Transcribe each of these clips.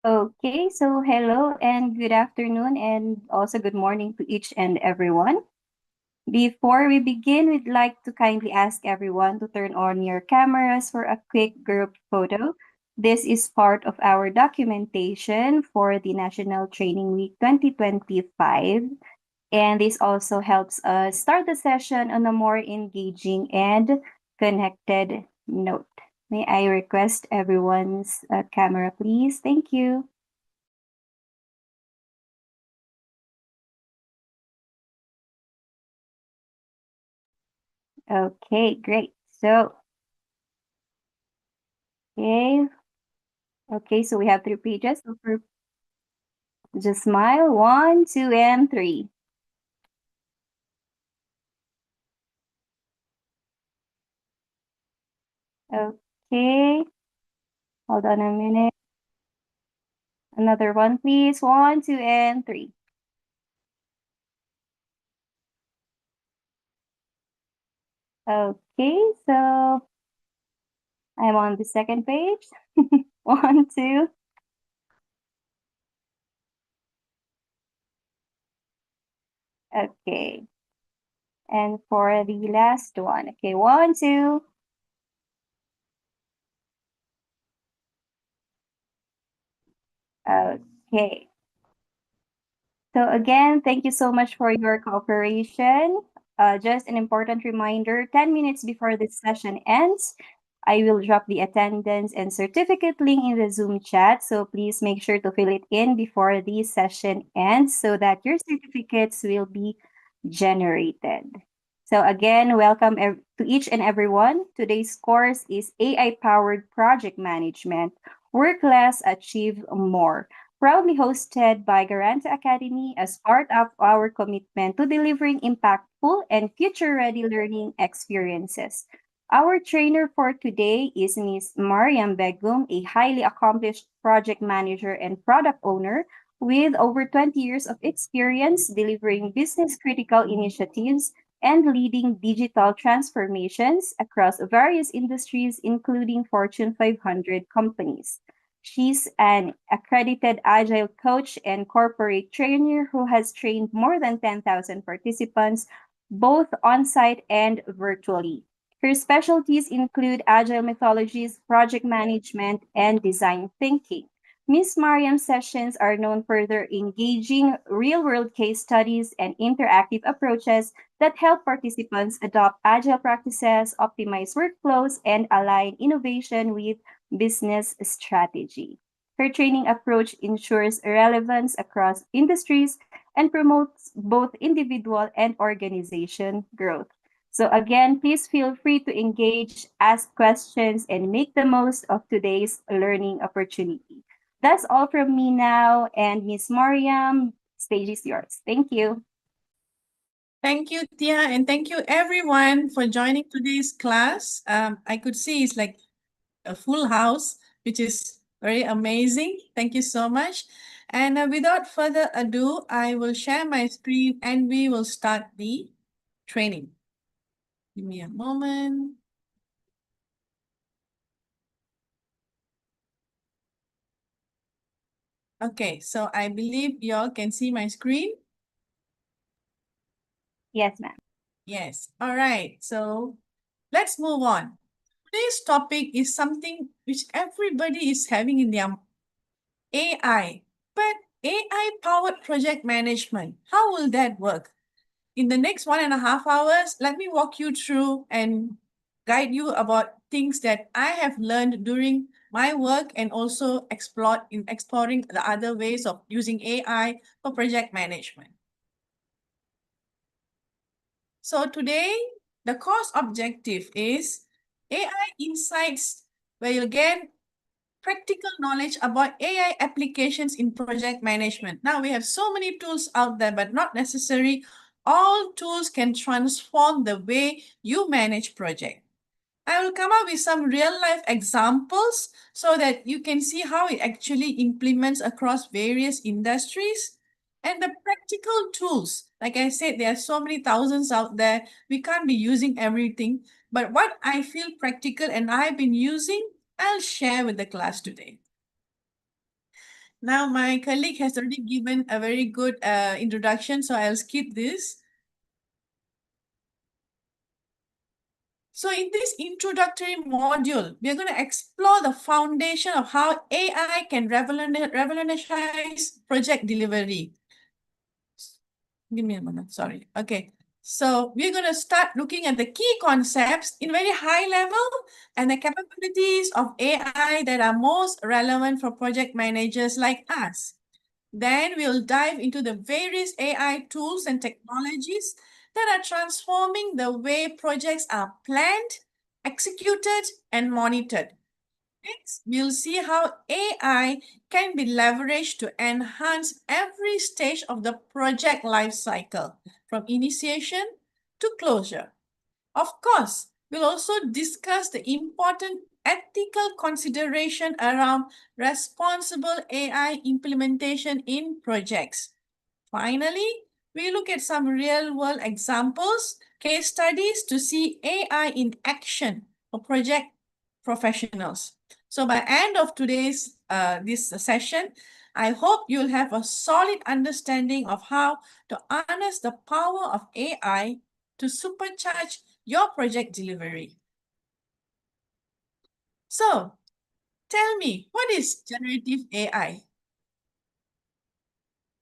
Okay, so hello and good afternoon, and also good morning to each and everyone. Before we begin, we'd like to kindly ask everyone to turn on your cameras for a quick group photo. This is part of our documentation for the National Training Week 2025, and this also helps us start the session on a more engaging and connected note. May I request everyone's camera, please? Thank you. Okay, great. Okay, so we have three pages. So for just smile, one, two, and three. Okay, hold on a minute. Another one, please. One, two, and three. Okay, so I'm on the second page. One, two. Okay, and for the last one. Okay, one, two. Okay. So again, thank you so much for your cooperation. Just an important reminder, 10 minutes before this session ends, I will drop the attendance and certificate link in the Zoom chat. So please make sure to fill it in before the session ends so that your certificates will be generated. So again, welcome to each and everyone. Today's course is AI-powered project management. Work less, achieve more, proudly hosted by Garanta Academy as part of our commitment to delivering impactful and future-ready learning experiences. Our trainer for today is Ms. Mariam Begum, a highly accomplished project manager and product owner with over 20 years of experience delivering business-critical initiatives and leading digital transformations across various industries, including Fortune 500 companies. She's an accredited agile coach and corporate trainer who has trained more than 10,000 participants, both on site and virtually. Her specialties include agile methodologies, project management, and design thinking. Ms. Mariam's sessions are known for their engaging real world case studies and interactive approaches that help participants adopt agile practices, optimize workflows, and align innovation with business strategy. Her training approach ensures relevance across industries and promotes both individual and organization growth. So, again, please feel free to engage, ask questions, and make the most of today's learning opportunity. That's all from me now. And Miss Mariam, stage is yours. Thank you. Thank you, Tia, and thank you everyone for joining today's class. I could see it's like a full house, which is very amazing. Thank you so much. And without further ado, I will share my screen and we will start the training. Give me a moment. Okay, so I believe you all can see my screen. Yes, ma'am. Yes. All right. So let's move on. Today's topic is something which everybody is having in their AI. But AI powered project management, how will that work? In the next 1.5 hours, let me walk you through and guide you about things that I have learned during my work and also exploring the other ways of using AI for project management. So today, the course objective is AI insights where you'll get practical knowledge about AI applications in project management. Now we have so many tools out there, but not necessary. All tools can transform the way you manage project. I will come up with some real life examples so that you can see how it actually implements across various industries and the practical tools. Like I said, there are so many thousands out there. We can't be using everything. But what I feel practical and I've been using, I'll share with the class today. Now, my colleague has already given a very good introduction, so I'll skip this. So in this introductory module, we are going to explore the foundation of how AI can revolutionize project delivery. Give me a moment, sorry. Okay. So we're going to start looking at the key concepts in very high level and the capabilities of AI that are most relevant for project managers like us. Then we'll dive into the various AI tools and technologies that are transforming the way projects are planned, executed, and monitored. Next, we'll see how AI can be leveraged to enhance every stage of the project lifecycle, from initiation to closure. Of course, we'll also discuss the important ethical consideration around responsible AI implementation in projects. Finally, we look at some real-world examples, case studies to see AI in action for project professionals. So by end of today's this session, I hope you'll have a solid understanding of how to harness the power of AI to supercharge your project delivery. So tell me, what is generative AI?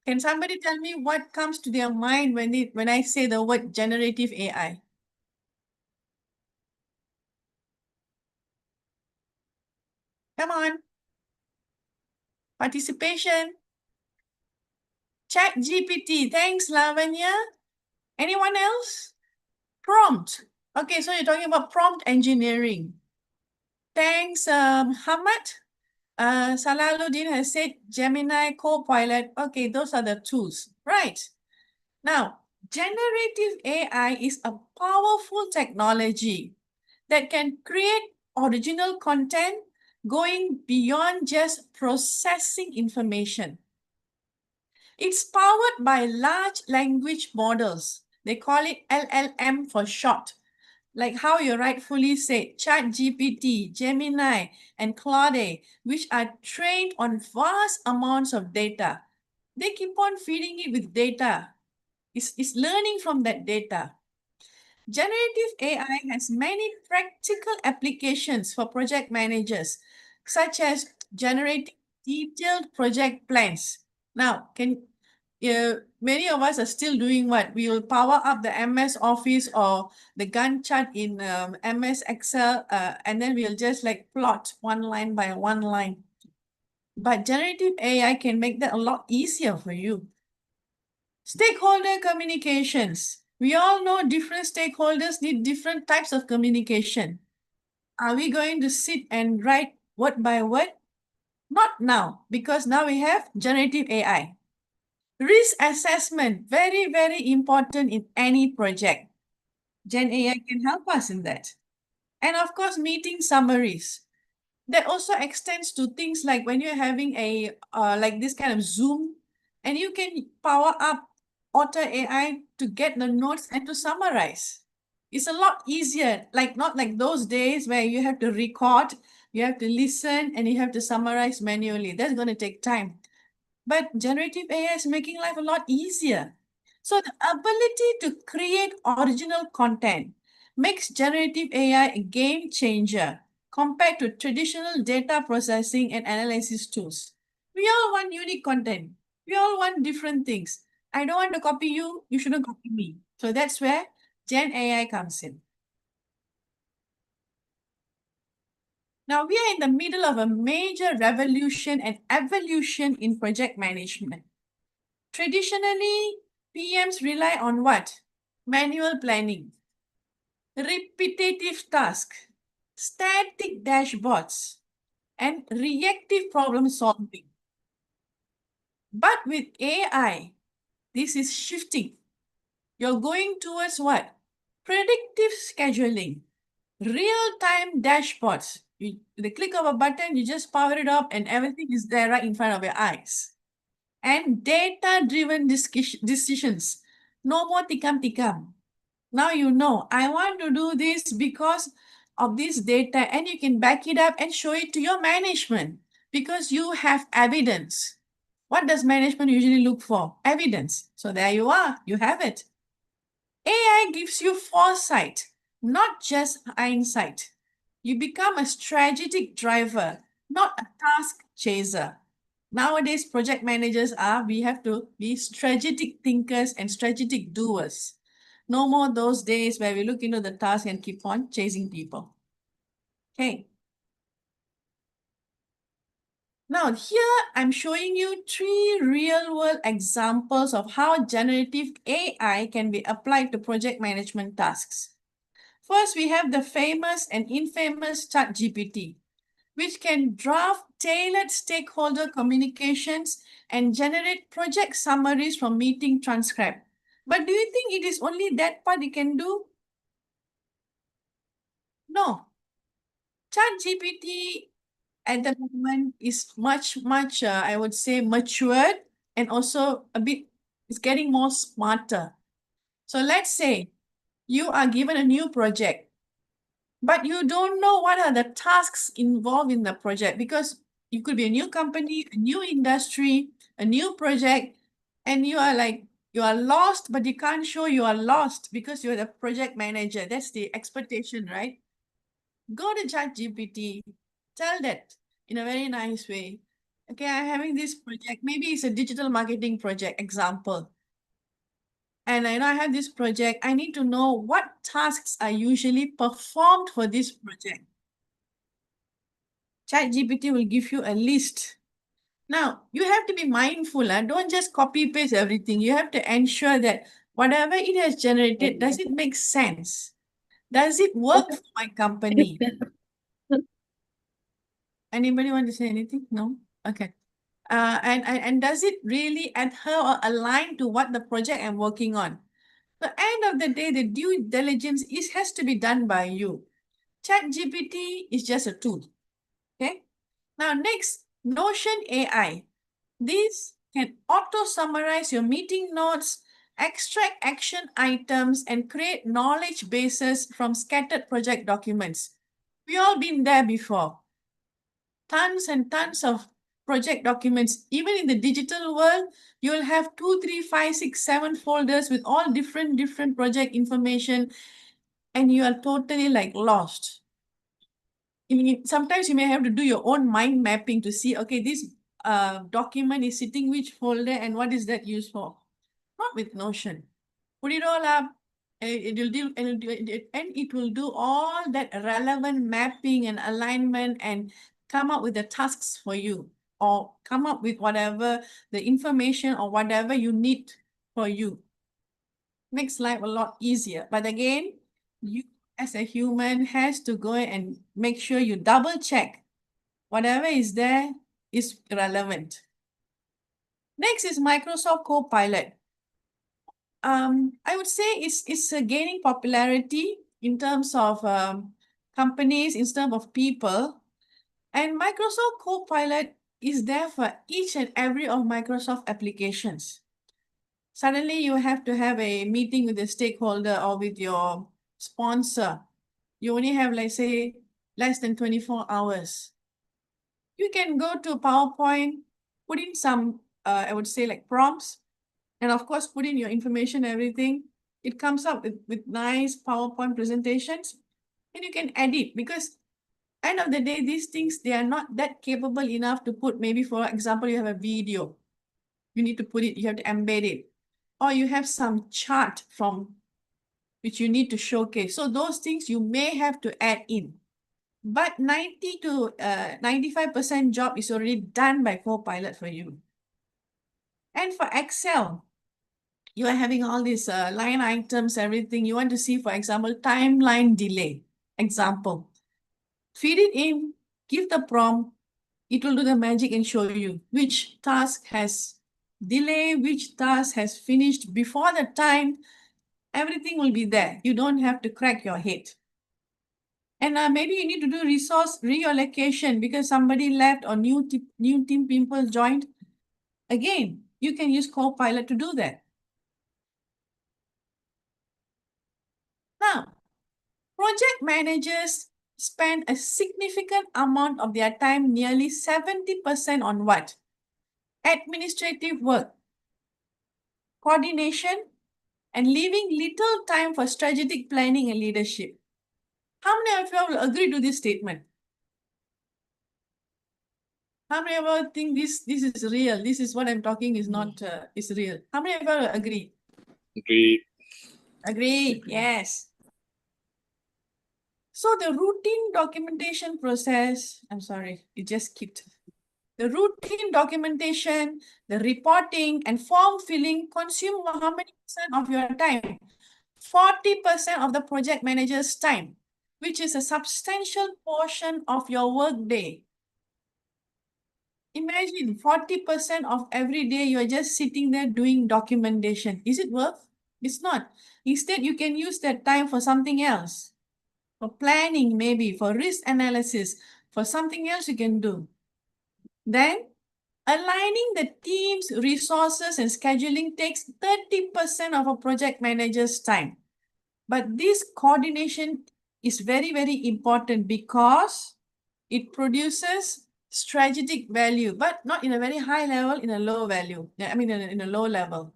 Can somebody tell me what comes to their mind when I say the word generative AI? Come on, participation. Chat GPT. Thanks, Lavanya. Anyone else? Prompt. Okay, so you're talking about prompt engineering. Thanks, Hamad. Salaluddin has said Gemini Copilot. Okay, those are the tools. Right. Now, generative AI is a powerful technology that can create original content going beyond just processing information. It's powered by large language models. They call it LLM for short. Like how you rightfully said, ChatGPT, Gemini, and Claude, which are trained on vast amounts of data. They keep on feeding it with data. It's learning from that data. Generative AI has many practical applications for project managers, such as generating detailed project plans. Now, many of us are still doing what? We will power up the MS Office or the Gantt chart in MS Excel, and then we'll just like plot one line by one line. But generative AI can make that a lot easier for you. Stakeholder communications. We all know different stakeholders need different types of communication. Are we going to sit and write word by word? Not now, because now we have generative AI. Risk assessment, very, very important in any project. Gen AI can help us in that. And of course, meeting summaries. That also extends to things like when you're having a like this kind of Zoom, and you can power up Otter AI to get the notes and to summarize. It's a lot easier, like not like those days where you have to record, you have to listen, and you have to summarize manually. That's going to take time. But generative AI is making life a lot easier. So the ability to create original content makes generative AI a game changer compared to traditional data processing and analysis tools. We all want unique content. We all want different things. I don't want to copy you. You shouldn't copy me. So that's where Gen AI comes in. Now we are in the middle of a major revolution and evolution in project management. Traditionally, PMs rely on what? Manual planning, repetitive tasks, static dashboards, and reactive problem solving. But with AI, this is shifting. You're going towards what? Predictive scheduling, real-time dashboards. The click of a button, you just power it up and everything is there right in front of your eyes. And data-driven decisions. No more tikam-tikam. Now you know, I want to do this because of this data, and you can back it up and show it to your management because you have evidence. What does management usually look for? Evidence. So there you are, you have it. AI gives you foresight, not just hindsight. You become a strategic driver, not a task chaser. Nowadays, project managers we have to be strategic thinkers and strategic doers. No more those days where we look into the task and keep on chasing people. Okay. Now, here I'm showing you three real-world examples of how generative AI can be applied to project management tasks. First, we have the famous and infamous ChatGPT, which can draft tailored stakeholder communications and generate project summaries from meeting transcript. But do you think it is only that part it can do? No. ChatGPT at the moment is much, I would say, matured and also a bit, it's getting more smarter. So let's say you are given a new project, but you don't know what are the tasks involved in the project because you could be a new company, a new industry, a new project, and you are like, you are lost, but you can't show you are lost because you're the project manager. That's the expectation, right? Go to ChatGPT, tell that in a very nice way. Okay, I'm having this project. Maybe it's a digital marketing project example. And I know I have this project. I need to know what tasks are usually performed for this project. ChatGPT will give you a list. Now, you have to be mindful. Don't just copy paste everything. You have to ensure that whatever it has generated, does it make sense? Does it work for my company? Anybody want to say anything? No? Okay. And does it really adhere or align to what the project I'm working on? The end of the day, the due diligence has to be done by you. ChatGPT is just a tool. Okay. Now, next, Notion AI. This can auto summarize your meeting notes, extract action items, and create knowledge bases from scattered project documents. We all been there before. Tons and tons of project documents. Even in the digital world, you'll have 2, 3, 5, 6, 7 folders with all different project information, and you are totally like lost. Sometimes you may have to do your own mind mapping to see, okay, this document is sitting which folder and what is that used for? Not with Notion. Put it all up, and it will do all that relevant mapping and alignment and come up with the tasks for you, or come up with whatever the information or whatever you need for you. Makes life a lot easier. But again, you as a human has to go and make sure you double check whatever is there is relevant. Next is Microsoft Copilot. I would say it's gaining popularity in terms of companies, in terms of people. And Microsoft Copilot is there for each and every of Microsoft applications. Suddenly you have to have a meeting with a stakeholder or with your sponsor. You only have, like, say, less than 24 hours. You can go to PowerPoint, put in some, I would say, like prompts, and of course, put in your information, everything. It comes up with nice PowerPoint presentations, and you can edit because end of the day, these things, they are not that capable enough to put, maybe for example, you have a video, you need to put it, you have to embed it, or you have some chart from which you need to showcase. So those things you may have to add in. But 90 to 95% job is already done by Copilot for you. And for Excel, you are having all these line items, everything. You want to see, for example, timeline delay. Example, feed it in, give the prompt, it will do the magic and show you which task has delay, which task has finished before the time. Everything will be there. You don't have to crack your head. And maybe you need to do resource reallocation because somebody left or new team people joined. Again, you can use Copilot to do that. Now, project managers spend a significant amount of their time, nearly 70% on what? administrative work, coordination, and leaving little time for strategic planning and leadership. How many of you will agree to this statement? How many of you think this is real? This is what I'm talking is not is real. How many of you will agree? Agree. Agree. Yes. So the routine documentation process, I'm sorry, it just skipped. The routine documentation, the reporting, and form filling consume how many percent of your time? 40% of the project manager's time, which is a substantial portion of your work day. Imagine 40% of every day you're just sitting there doing documentation. Is it worth? It's not. Instead, you can use that time for something else. For planning, maybe, for risk analysis, for something else you can do. Then, aligning the team's resources and scheduling takes 30% of a project manager's time. But this coordination is very, very important because it produces strategic value, but not in a very high level, in a low value. I mean, in a low level.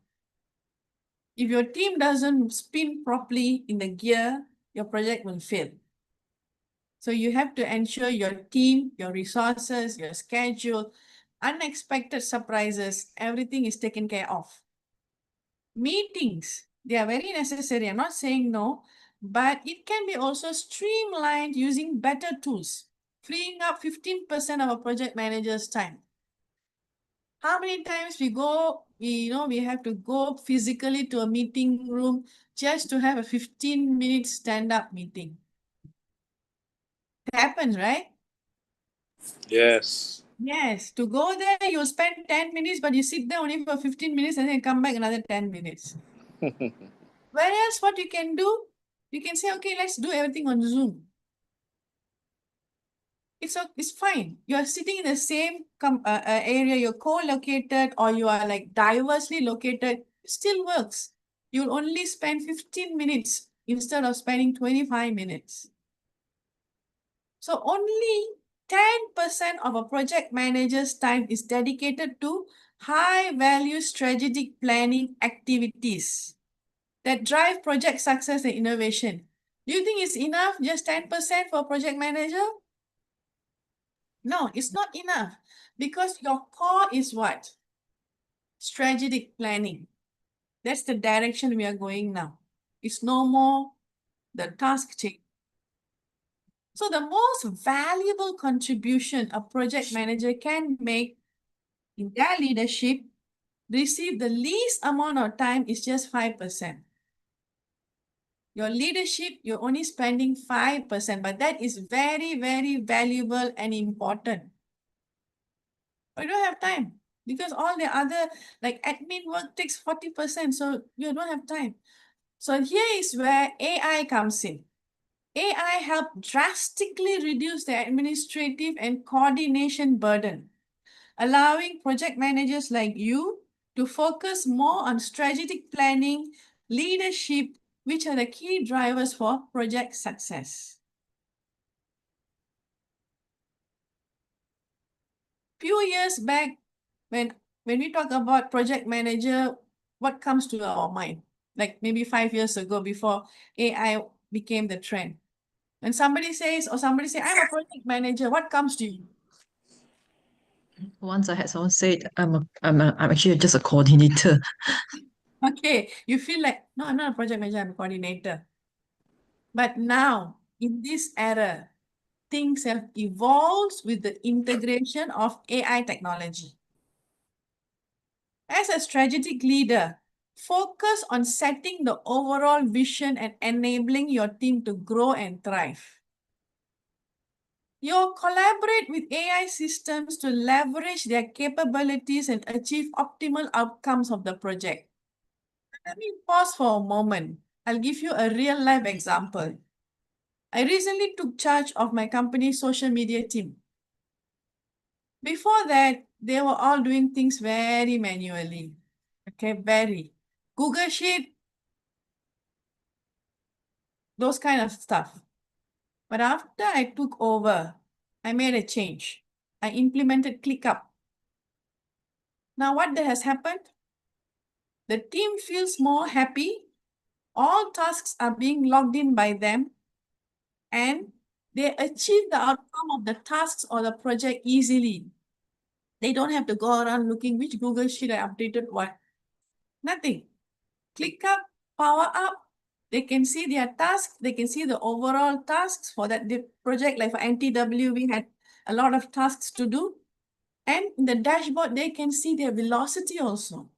If your team doesn't spin properly in the gear, your project will fail. So you have to ensure your team, your resources, your schedule, unexpected surprises, everything is taken care of. Meetings, they are very necessary. I'm not saying no, but it can be also streamlined using better tools, freeing up 15% of a project manager's time. How many times we have to go physically to a meeting room just to have a 15-minute stand-up meeting? It happens, right? Yes. Yes, to go there, you'll spend 10 minutes, but you sit there only for 15 minutes and then come back another 10 minutes. Whereas what you can do, you can say, okay, let's do everything on Zoom. It's fine. You are sitting in the same area, you're co-located or you are like diversely located, still works. You'll only spend 15 minutes instead of spending 25 minutes. So only 10% of a project manager's time is dedicated to high-value strategic planning activities that drive project success and innovation. Do you think it's enough, just 10% for a project manager? No, it's not enough because your core is what? Strategic planning. That's the direction we are going now. It's no more the task change. So the most valuable contribution a project manager can make in their leadership, receive the least amount of time is just 5%. Your leadership, you're only spending 5%, but that is very, very valuable and important. But you don't have time because all the other like admin work takes 40%, so you don't have time. So here is where AI comes in. AI help drastically reduce the administrative and coordination burden, allowing project managers like you to focus more on strategic planning, leadership, which are the key drivers for project success. Few years back, when we talk about project manager, what comes to our mind? Like maybe 5 years ago, before AI became the trend. When somebody says, or somebody say, I'm a project manager, what comes to you? Once I had someone say I'm actually just a coordinator. Okay, you feel like, no, I'm not a project manager, I'm a coordinator. But now, in this era, things have evolved with the integration of AI technology. As a strategic leader, focus on setting the overall vision and enabling your team to grow and thrive. You'll collaborate with AI systems to leverage their capabilities and achieve optimal outcomes of the project. Let me pause for a moment. I'll give you a real life example. I recently took charge of my company's social media team. Before that, they were all doing things very manually. Okay, very. Google Sheet, those kind of stuff. But after I took over, I made a change. I implemented ClickUp. Now, what has happened? The team feels more happy. All tasks are being logged in by them, and they achieve the outcome of the tasks or the project easily. They don't have to go around looking which Google Sheet I updated what. Nothing. Click up, power up. They can see their tasks. They can see the overall tasks for that project. Like for NTW, we had a lot of tasks to do. And in the dashboard, they can see their velocity also.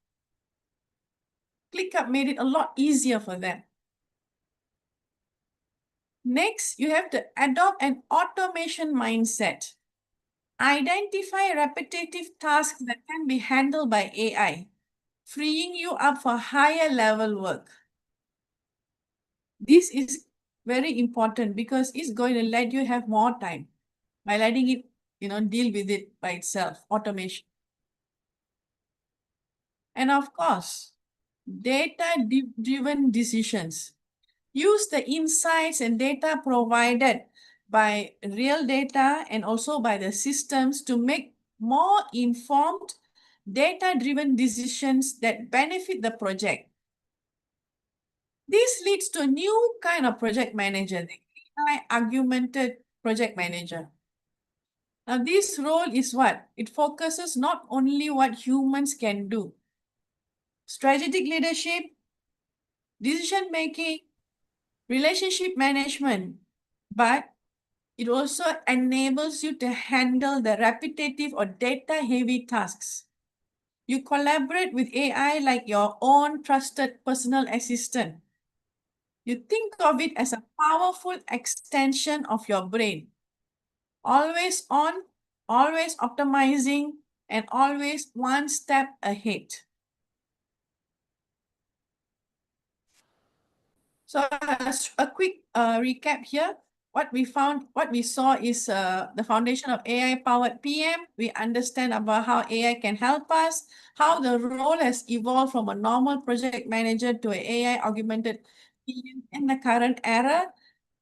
ClickUp made it a lot easier for them. Next, you have to adopt an automation mindset. Identify repetitive tasks that can be handled by AI, freeing you up for higher level work. This is very important because it's going to let you have more time by letting it, deal with it by itself, automation. And of course, data-driven decisions. Use the insights and data provided by real data and also by the systems to make more informed, data-driven decisions that benefit the project. This leads to a new kind of project manager, the AI augmented project manager. Now, this role is what? It focuses not only what humans can do, strategic leadership, decision making, relationship management, but it also enables you to handle the repetitive or data-heavy tasks. You collaborate with AI like your own trusted personal assistant. You think of it as a powerful extension of your brain. Always on, always optimizing, and always one step ahead. So a quick recap here. What we saw is the foundation of AI-powered PM. We understand about how AI can help us, how the role has evolved from a normal project manager to an AI-augmented PM in the current era.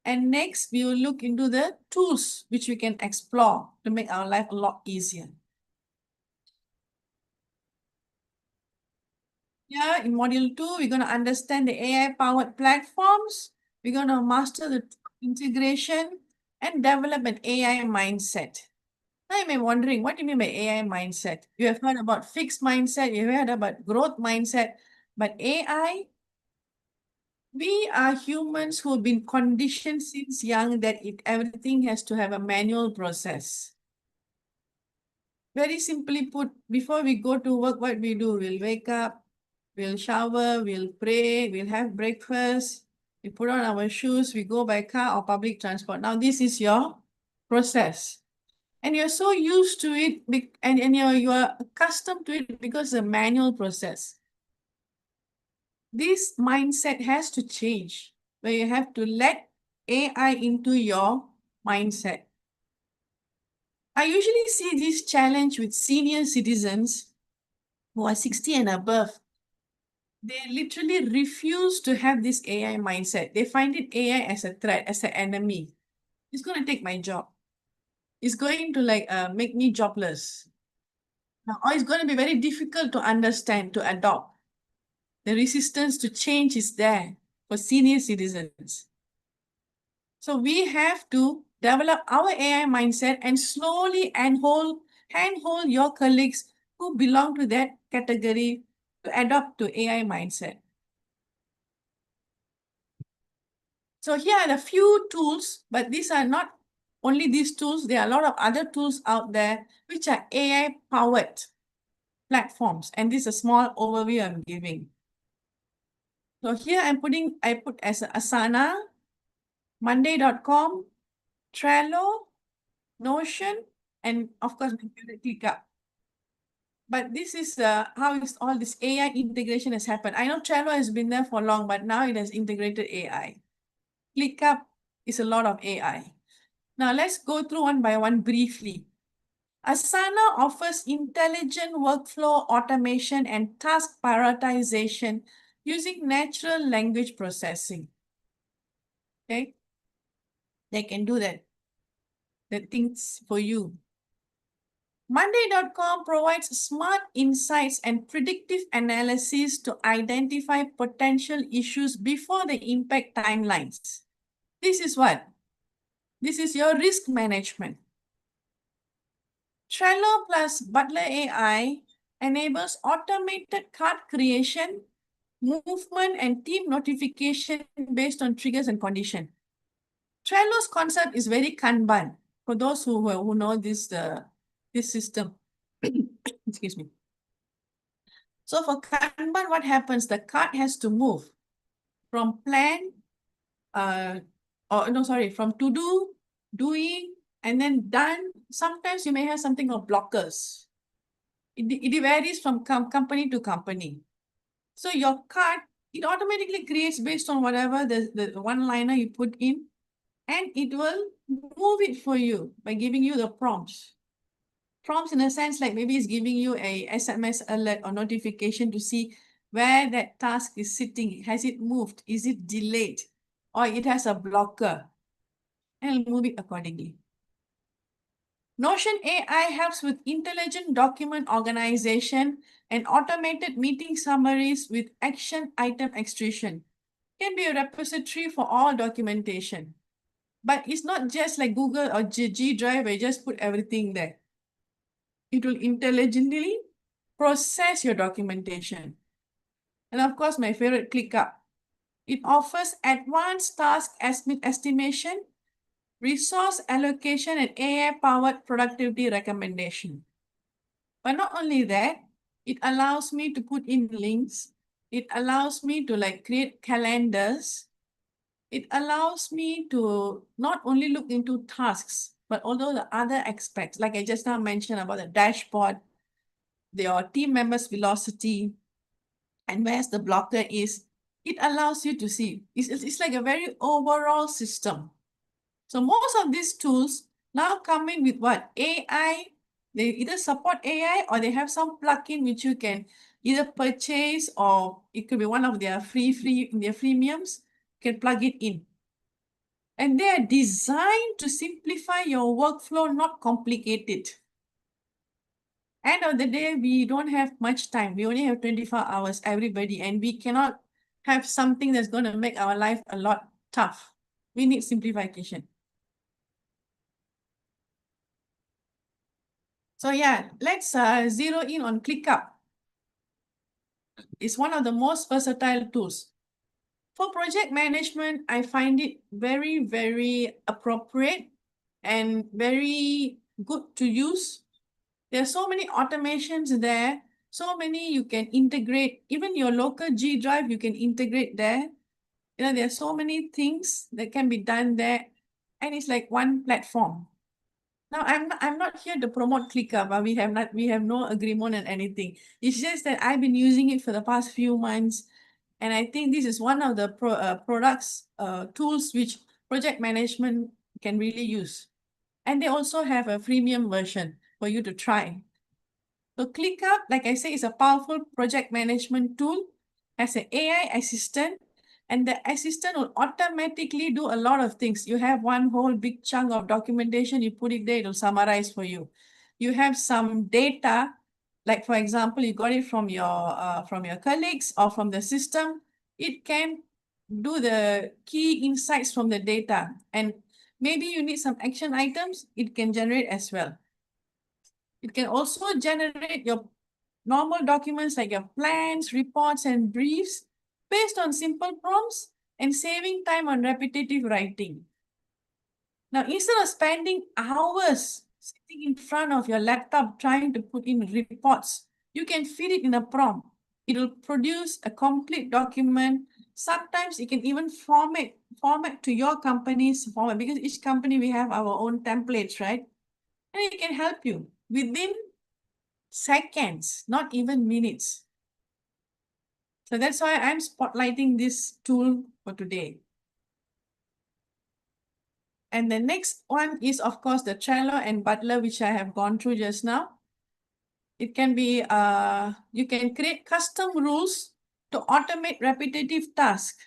And next, we will look into the tools which we can explore to make our life a lot easier. Yeah, in module 2, we're going to understand the AI-powered platforms. We're going to master the integration and develop an AI mindset. Now you may be wondering, what do you mean by AI mindset? You have heard about fixed mindset, you have heard about growth mindset, but AI, we are humans who have been conditioned since young that everything has to have a manual process. Very simply put, before we go to work, what we do, we'll wake up, we'll shower, we'll pray, we'll have breakfast, we put on our shoes, we go by car or public transport. Now, this is your process. And you're so used to it and you're accustomed to it because it's a manual process. This mindset has to change, where you have to let AI into your mindset. I usually see this challenge with senior citizens who are 60 and above. They literally refuse to have this AI mindset. They find it AI as a threat, as an enemy. It's going to take my job. It's going to make me jobless. Or it's going to be very difficult to understand, to adopt. The resistance to change is there for senior citizens. So we have to develop our AI mindset and slowly handhold your colleagues who belong to that category to adopt to AI mindset. So here are a few tools, but these are not only these tools. There are a lot of other tools out there which are AI-powered platforms. And this is a small overview I'm giving. So here I put as Asana, Monday.com, Trello, Notion, and of course, my favorite ClickUp. But this is how all this AI integration has happened. I know Trello has been there for long, but now it has integrated AI. ClickUp is a lot of AI. Now let's go through one by one briefly. Asana offers intelligent workflow automation and task prioritization using natural language processing. Okay, they can do that things for you. Monday.com provides smart insights and predictive analysis to identify potential issues before they impact timelines. This is what? This is your risk management. Trello plus Butler AI enables automated card creation, movement, and team notification based on triggers and condition. Trello's concept is very Kanban for those who know this system. Excuse me. So for Kanban, what happens? The card has to move from plan, from to do, doing, and then done. Sometimes you may have something of blockers. It varies from company to company. So your card, it automatically creates based on whatever the one-liner you put in, and it will move it for you by giving you the prompts. Prompts in a sense like maybe it's giving you a SMS alert or notification to see where that task is sitting. Has it moved? Is it delayed? Or it has a blocker? And it'll move it accordingly. Notion AI helps with intelligent document organization and automated meeting summaries with action item extraction. It can be a repository for all documentation. But it's not just like Google or G Drive where you just put everything there. It will intelligently process your documentation. And of course, my favorite, ClickUp. It offers advanced task estimation, resource allocation, and AI-powered productivity recommendation. But not only that, it allows me to put in links. It allows me to create calendars. It allows me to not only look into tasks, but also the other aspects, like I just now mentioned about the dashboard, your team members' velocity, and where's the blocker is. It allows you to see. It's like a very overall system. So most of these tools now come in with what? AI. They either support AI or they have some plugin which you can either purchase or it could be one of their their freemiums. You can plug it in. And they are designed to simplify your workflow, not complicate it. End of the day, we don't have much time. We only have 24 hours, everybody, and we cannot have something that's going to make our life a lot tough. We need simplification. So yeah, let's zero in on ClickUp. It's one of the most versatile tools. For project management, I find it very, very appropriate and very good to use. There are so many automations there, so many you can integrate. Even your local G Drive, you can integrate there. You know, there are so many things that can be done there, and it's like one platform. Now, I'm not here to promote ClickUp, but we have no agreement on anything. It's just that I've been using it for the past few months, and I think this is one of the tools which project management can really use. And they also have a freemium version for you to try. So ClickUp, like I say, is a powerful project management tool, has an AI assistant, and the assistant will automatically do a lot of things. You have one whole big chunk of documentation, you put it there, it'll summarize for you. You have some data, like for example, you got it from your colleagues or from the system. It can do the key insights from the data. And maybe you need some action items, it can generate as well. It can also generate your normal documents like your plans, reports, and briefs based on simple prompts and saving time on repetitive writing. Now, instead of spending hours sitting in front of your laptop trying to put in reports, you can feed it in a prompt. It will produce a complete document. Sometimes it can even format to your company's format, because each company we have our own templates, right? And it can help you within seconds, not even minutes. So that's why I'm spotlighting this tool for today. And the next one is, of course, the Trello and Butler, which I have gone through just now. It can be, you can create custom rules to automate repetitive tasks.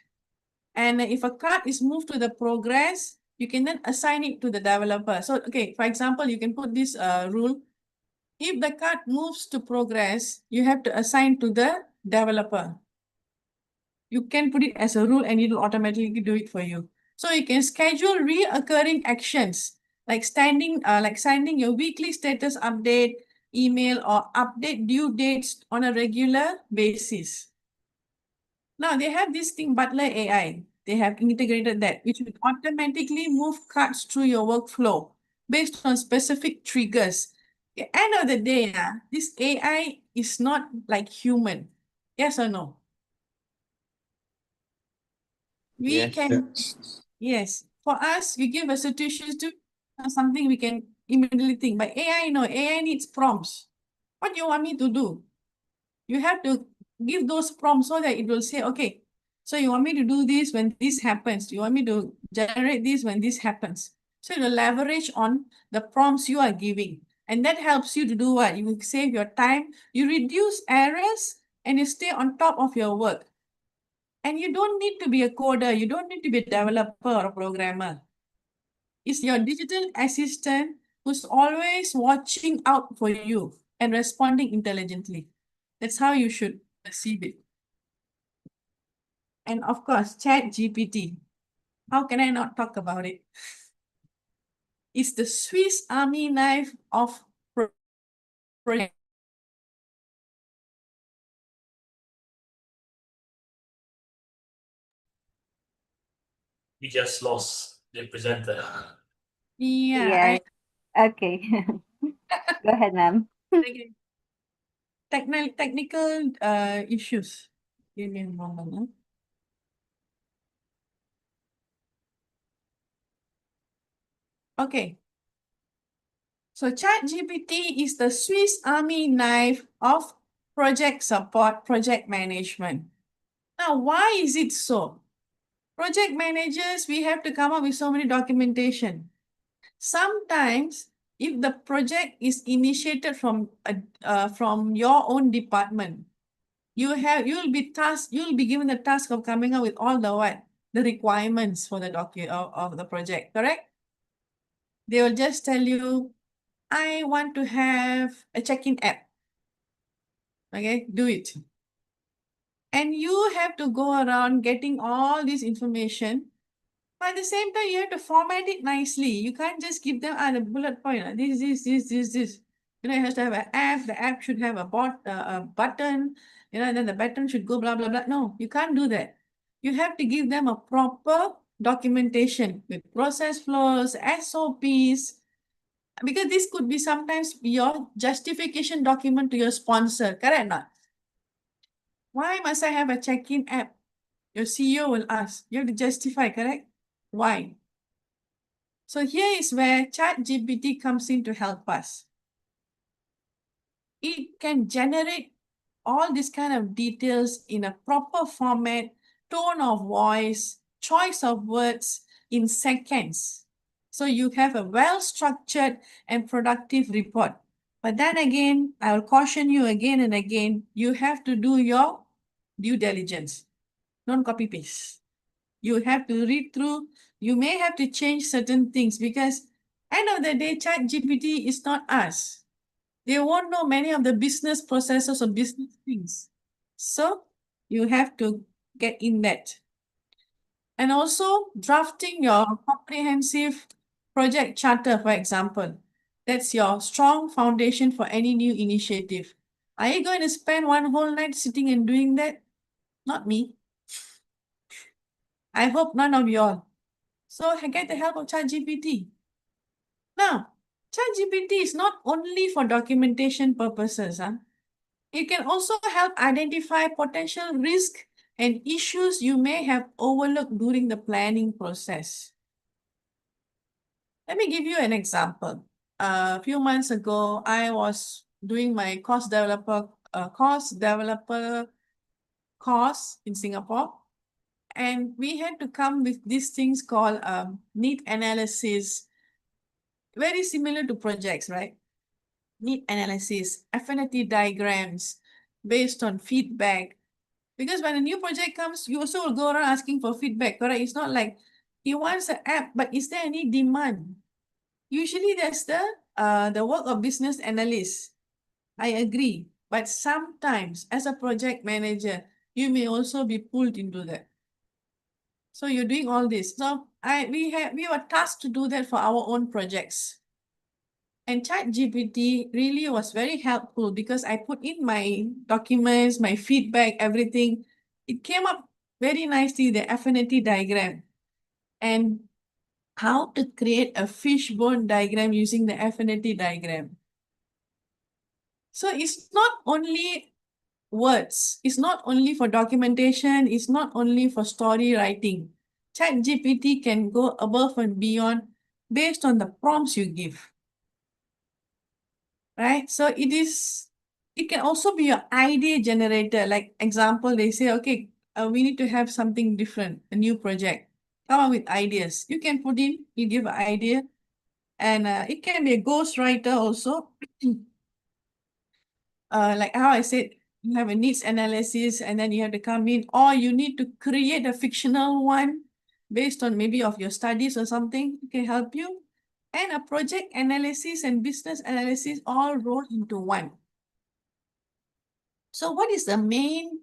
And if a card is moved to the progress, you can then assign it to the developer. So, okay, for example, you can put this rule. if the card moves to progress, you have to assign to the developer. You can put it as a rule and it will automatically do it for you. So you can schedule reoccurring actions like sending your weekly status update, email, or update due dates on a regular basis. Now they have this thing, Butler AI. They have integrated that, which will automatically move cards through your workflow based on specific triggers. At the end of the day, this AI is not like human. Yes or no? We can, yes. For us, you give a situation to something we can immediately think. But AI, no, AI needs prompts. What do you want me to do? You have to give those prompts so that it will say, okay, so you want me to do this when this happens. You want me to generate this when this happens. So you leverage on the prompts you are giving. And that helps you to do what? You will save your time, you reduce errors, and you stay on top of your work. And you don't need to be a coder. You don't need to be a developer or a programmer. It's your digital assistant who's always watching out for you and responding intelligently. That's how you should perceive it. And of course, ChatGPT. How can I not talk about it? It's the Swiss Army knife of project. We just lost the presenter. Yeah, Okay. Go ahead, ma'am. technical issues. Give me a moment. Okay. So ChatGPT is the Swiss Army knife of project support, project management. Now, why is it so? Project managers, we have to come up with so many documentation. Sometimes, if the project is initiated from your own department, you'll be given the task of coming up with all the requirements for the of the project, correct? They will just tell you, I want to have a check-in app. Okay, do it. And you have to go around getting all this information. But at the same time, you have to format it nicely. You can't just give them the bullet point. This. You know, it has to have an app. The app should have a button. You know, and then the button should go blah, blah, blah. No, you can't do that. You have to give them a proper documentation with process flows, SOPs, because this could be sometimes your justification document to your sponsor, correct or not? Why must I have a check-in app? Your CEO will ask. You have to justify, correct? Why? So here is where ChatGPT comes in to help us. It can generate all these kind of details in a proper format, tone of voice, choice of words in seconds. So you have a well-structured and productive report. But then again, I will caution you again and again, you have to do your due diligence. Don't copy paste. You have to read through. You may have to change certain things because end of the day, ChatGPT is not us. They won't know many of the business processes or business things. So you have to get in that. And also drafting your comprehensive project charter, for example. That's your strong foundation for any new initiative. Are you going to spend one whole night sitting and doing that? Not me. I hope none of y'all. So get the help of ChatGPT. Now, ChatGPT is not only for documentation purposes. It can also help identify potential risk and issues you may have overlooked during the planning process. Let me give you an example. A few months ago, I was doing my course developer course in Singapore. And we had to come with these things called need analysis, very similar to projects, right? Need analysis, affinity diagrams based on feedback. Because when a new project comes, you also will go around asking for feedback, correct? It's not like he wants an app, but is there any demand? Usually there's the work of business analyst. I agree. But sometimes, as a project manager, you may also be pulled into that. So you're doing all this. So we were tasked to do that for our own projects. And ChatGPT really was very helpful because I put in my documents, my feedback, everything. It came up very nicely, the affinity diagram, and how to create a fishbone diagram using the affinity diagram. So it's not only words, it's not only for documentation, it's not only for story writing. ChatGPT can go above and beyond based on the prompts you give. Right? So it can also be your idea generator. Like example, they say, okay, we need to have something different, a new project. Come up with ideas. You can put in, you give an idea, and it can be a ghostwriter also. Like how I said, you have a needs analysis and then you have to come in, or you need to create a fictional one based on maybe of your studies or something, it can help you. And a project analysis and business analysis all rolled into one. So what is the main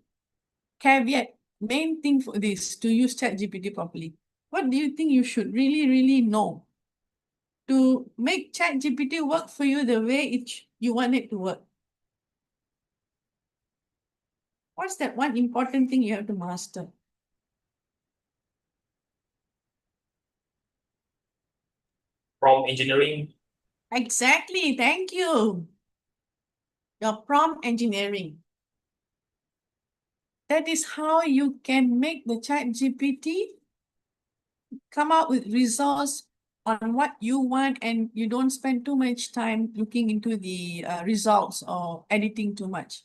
caveat, main thing for this to use ChatGPT properly? What do you think you should really, really know to make ChatGPT work for you the way you want it to work? What's that one important thing you have to master? Prompt engineering. Exactly, thank you. Your prompt engineering. That is how you can make the ChatGPT come out with results on what you want, and you don't spend too much time looking into the results or editing too much.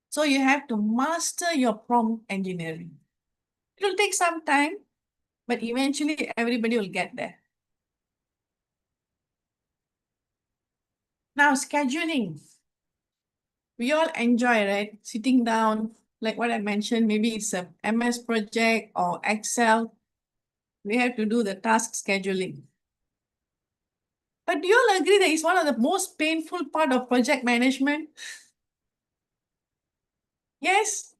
So you have to master your prompt engineering. It will take some time, but eventually everybody will get there. Now, scheduling. We all enjoy, right? Sitting down, like what I mentioned, maybe it's a MS project or Excel. We have to do the task scheduling. But do you all agree that it's one of the most painful part of project management? Yes?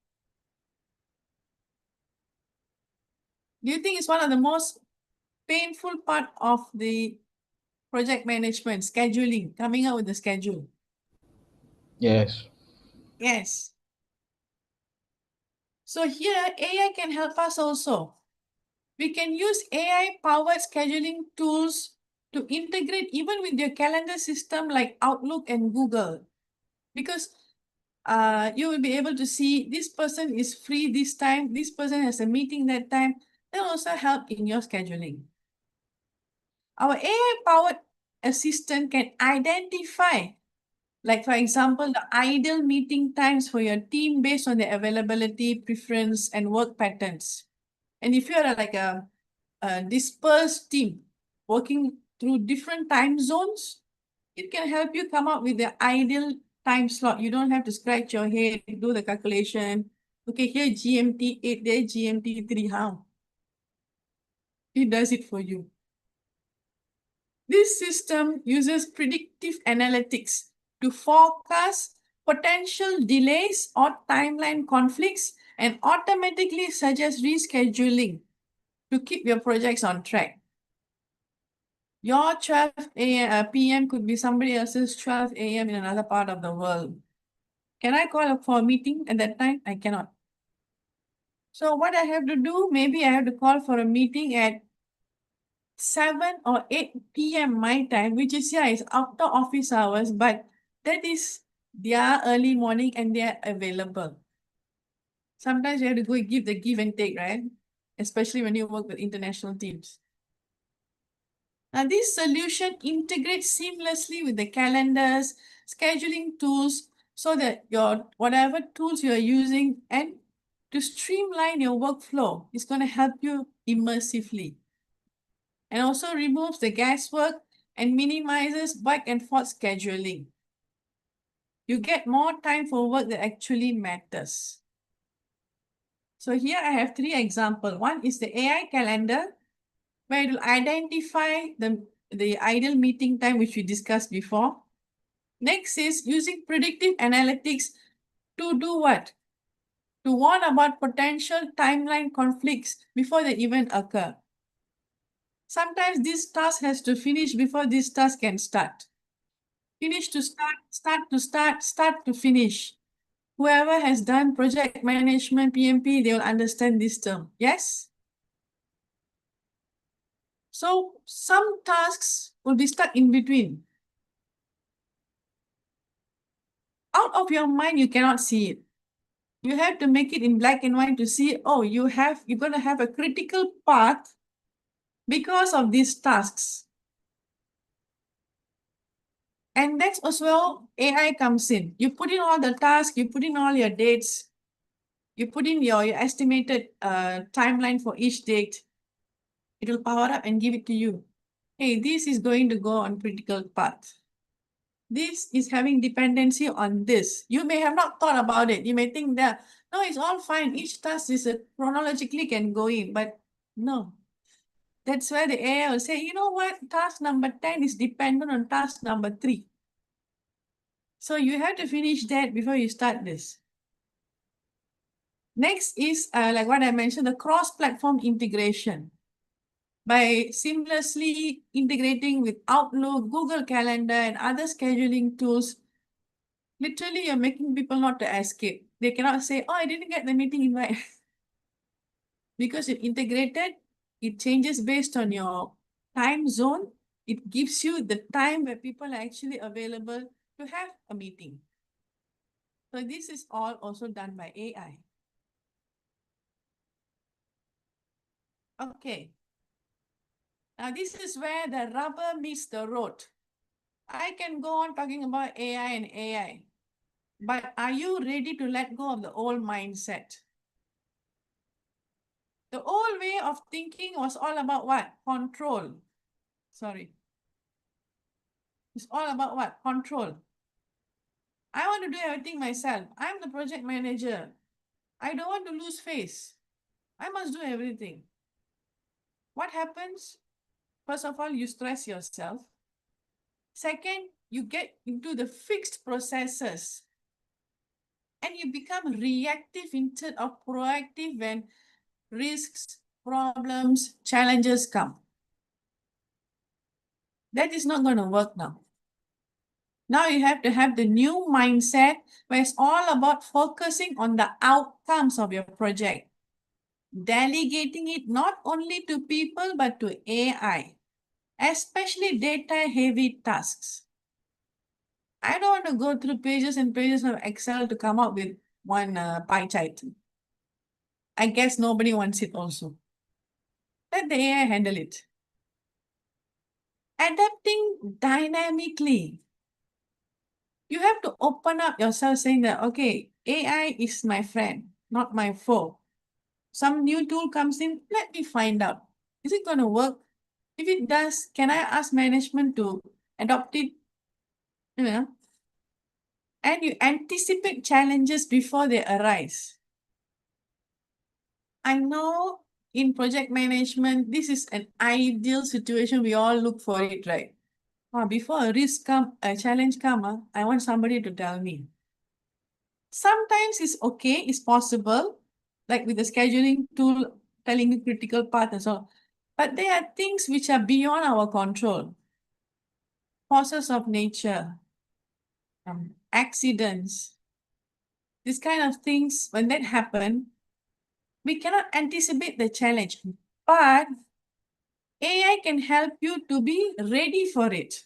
Do you think it's one of the most painful part of the project management, scheduling, coming up with the schedule? Yes. Yes. So here, AI can help us also. We can use AI-powered scheduling tools to integrate even with your calendar system like Outlook and Google. Because you will be able to see this person is free this time, this person has a meeting that time. That will also help in your scheduling. Our AI-powered assistant can identify, like for example, the ideal meeting times for your team based on their availability, preference, and work patterns. And if you're like a dispersed team working through different time zones, it can help you come up with the ideal time slot. You don't have to scratch your head, do the calculation. Okay, here GMT 8, there GMT 3, how? It does it for you. This system uses predictive analytics to forecast potential delays or timeline conflicts and automatically suggest rescheduling to keep your projects on track. Your 12 p.m. could be somebody else's 12 a.m. in another part of the world. Can I call for a meeting at that time? I cannot. So what I have to do, maybe I have to call for a meeting at 7 or 8 p.m. my time, which is, yeah, it's after office hours, but that is their early morning and they're available. Sometimes you have to go give the give and take, right? Especially when you work with international teams. Now, this solution integrates seamlessly with the calendars, scheduling tools, so that your whatever tools you are using and to streamline your workflow is going to help you immersively. And also removes the guesswork and minimizes back and forth scheduling. You get more time for work that actually matters. So here I have 3 examples. One is the AI calendar, where it will identify the ideal meeting time, which we discussed before. Next is using predictive analytics to do what? To warn about potential timeline conflicts before they even occur. Sometimes this task has to finish before this task can start. Finish to start, start to start, start to finish. Whoever has done project management, PMP, they will understand this term. Yes? So some tasks will be stuck in between. Out of your mind, you cannot see it. You have to make it in black and white to see, oh, you're going to have a critical path because of these tasks. And that's also AI comes in. You put in all the tasks, you put in all your dates, you put in your estimated timeline for each date. It will power up and give it to you. Hey, this is going to go on critical path. This is having dependency on this. You may have not thought about it. You may think that, no, it's all fine. Each task is chronologically can go in, but no. That's where the AI will say, you know what, task number 10 is dependent on task number 3. So you have to finish that before you start this. Next is, like what I mentioned, the cross-platform integration. By seamlessly integrating with Outlook, Google Calendar, and other scheduling tools, literally you're making people not to escape. They cannot say, oh, I didn't get the meeting invite. Because it's integrated, it changes based on your time zone. It gives you the time where people are actually available to have a meeting. So this is all also done by AI. Okay. Now this is where the rubber meets the road. I can go on talking about AI and AI, but are you ready to let go of the old mindset? The old way of thinking was all about what? Control. Sorry. It's all about what? Control. I want to do everything myself. I'm the project manager. I don't want to lose face. I must do everything. What happens? First of all, you stress yourself. Second, you get into the fixed processes and you become reactive instead of proactive when risks, problems, challenges come. That is not going to work now. Now you have to have the new mindset where it's all about focusing on the outcomes of your project. Delegating it not only to people but to AI, especially data-heavy tasks. I don't want to go through pages and pages of Excel to come up with one pie chart. I guess nobody wants it also. Let the AI handle it. Adapting dynamically. You have to open up yourself saying that, okay, AI is my friend, not my foe. Some new tool comes in, let me find out. Is it going to work? If it does, can I ask management to adopt it? You know? And you anticipate challenges before they arise. I know in project management, this is an ideal situation. We all look for it, right? Before a risk come, a challenge come, I want somebody to tell me. Sometimes it's okay, it's possible, like with the scheduling tool telling you critical path and so on. But there are things which are beyond our control. Forces of nature, accidents, these kind of things, when that happen, we cannot anticipate the challenge, but AI can help you to be ready for it.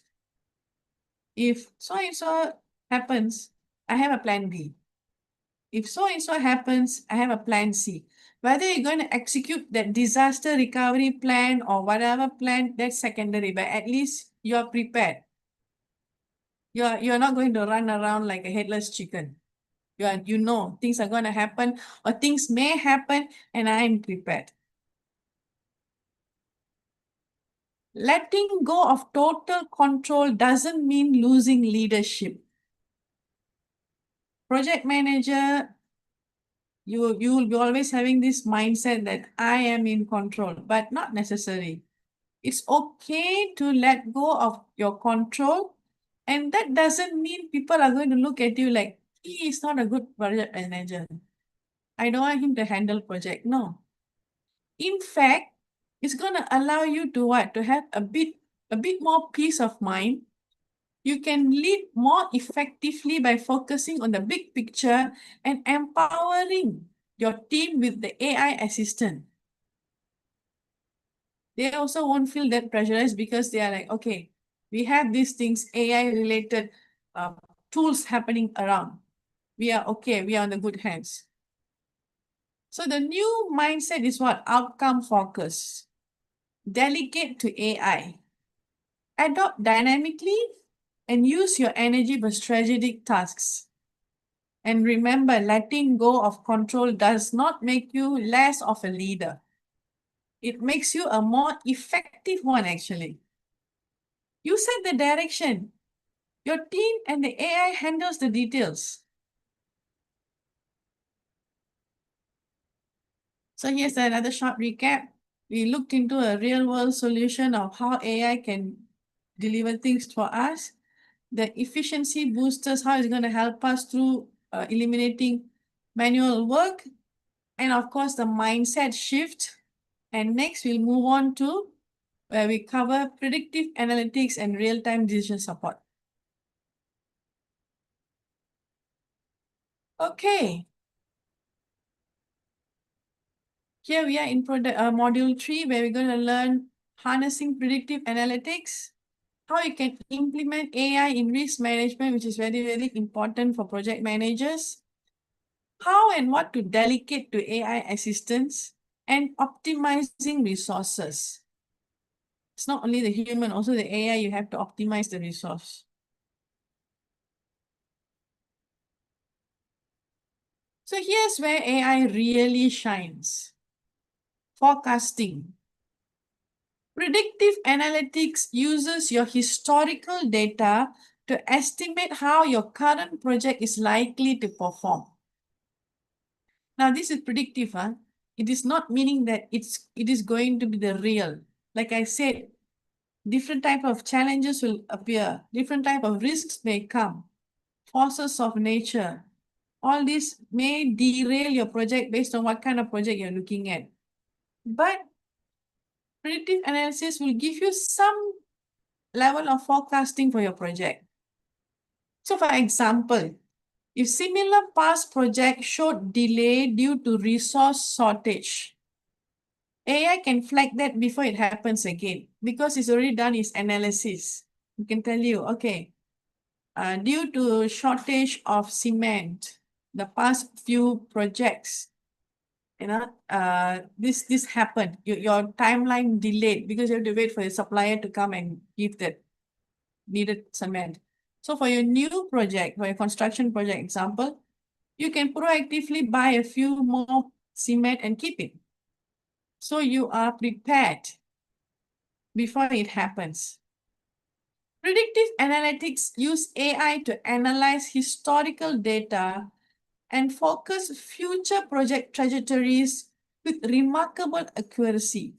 If so and so happens, I have a plan B. If so and so happens, I have a plan C. Whether you're going to execute that disaster recovery plan or whatever plan, that's secondary, but at least you're prepared. You're not going to run around like a headless chicken. You know things are going to happen or things may happen and I am prepared. Letting go of total control doesn't mean losing leadership. Project manager, you will be always having this mindset that I am in control, but not necessary. It's okay to let go of your control And that doesn't mean people are going to look at you like, he is not a good project manager. I don't want him to handle project. No. In fact, it's going to allow you to what? To have a bit more peace of mind. You can lead more effectively by focusing on the big picture and empowering your team with the AI assistant. They also won't feel that pressurized because they are like, okay, we have these things, AI related tools happening around. We are okay, we are on the good hands. So the new mindset is what? Outcome focus. Delegate to AI. Adopt dynamically and use your energy for strategic tasks. And remember, letting go of control does not make you less of a leader. It makes you a more effective one, actually. You set the direction. Your team and the AI handles the details. So here's another short recap. We looked into a real-world solution of how AI can deliver things for us. The efficiency boosters, how it's going to help us through eliminating manual work. And of course, the mindset shift. And next, we'll move on to where we cover predictive analytics and real-time decision support. Okay. Here we are in module 3, where we're going to learn harnessing predictive analytics, how you can implement AI in risk management, which is very, very important for project managers, how and what to delegate to AI assistance, and optimizing resources. It's not only the human, also the AI, you have to optimize the resource. So here's where AI really shines. Forecasting. Predictive analytics uses your historical data to estimate how your current project is likely to perform. Now, this is predictive. It is not meaning that it is going to be the real. Like I said, different type of challenges will appear. Different type of risks may come. Forces of nature. All this may derail your project based on what kind of project you're looking at. But predictive analysis will give you some level of forecasting for your project. So for example, if similar past projects showed delay due to resource shortage, AI can flag that before it happens again because it's already done its analysis. It can tell you, okay, due to shortage of cement, the past few projects, this happened. Your timeline delayed because you have to wait for the supplier to come and give that needed cement. So for your new project, for your construction project example, you can proactively buy a few more cement and keep it. So you are prepared before it happens. Predictive analytics use AI to analyze historical data and focus future project trajectories with remarkable accuracy.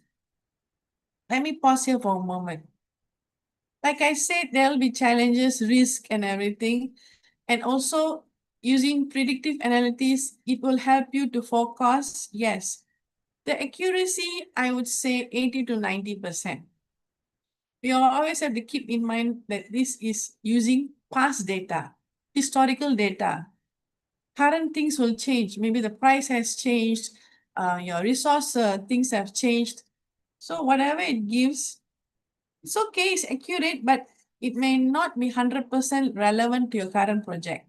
Let me pause here for a moment. Like I said, there will be challenges, risk, and everything. And also, using predictive analytics, it will help you to forecast. Yes, the accuracy, I would say 80 to 90%. We always have to keep in mind that this is using past data, historical data. Current things will change. Maybe the price has changed, your resource things have changed. So whatever it gives, it's okay, it's accurate, but it may not be 100% relevant to your current project.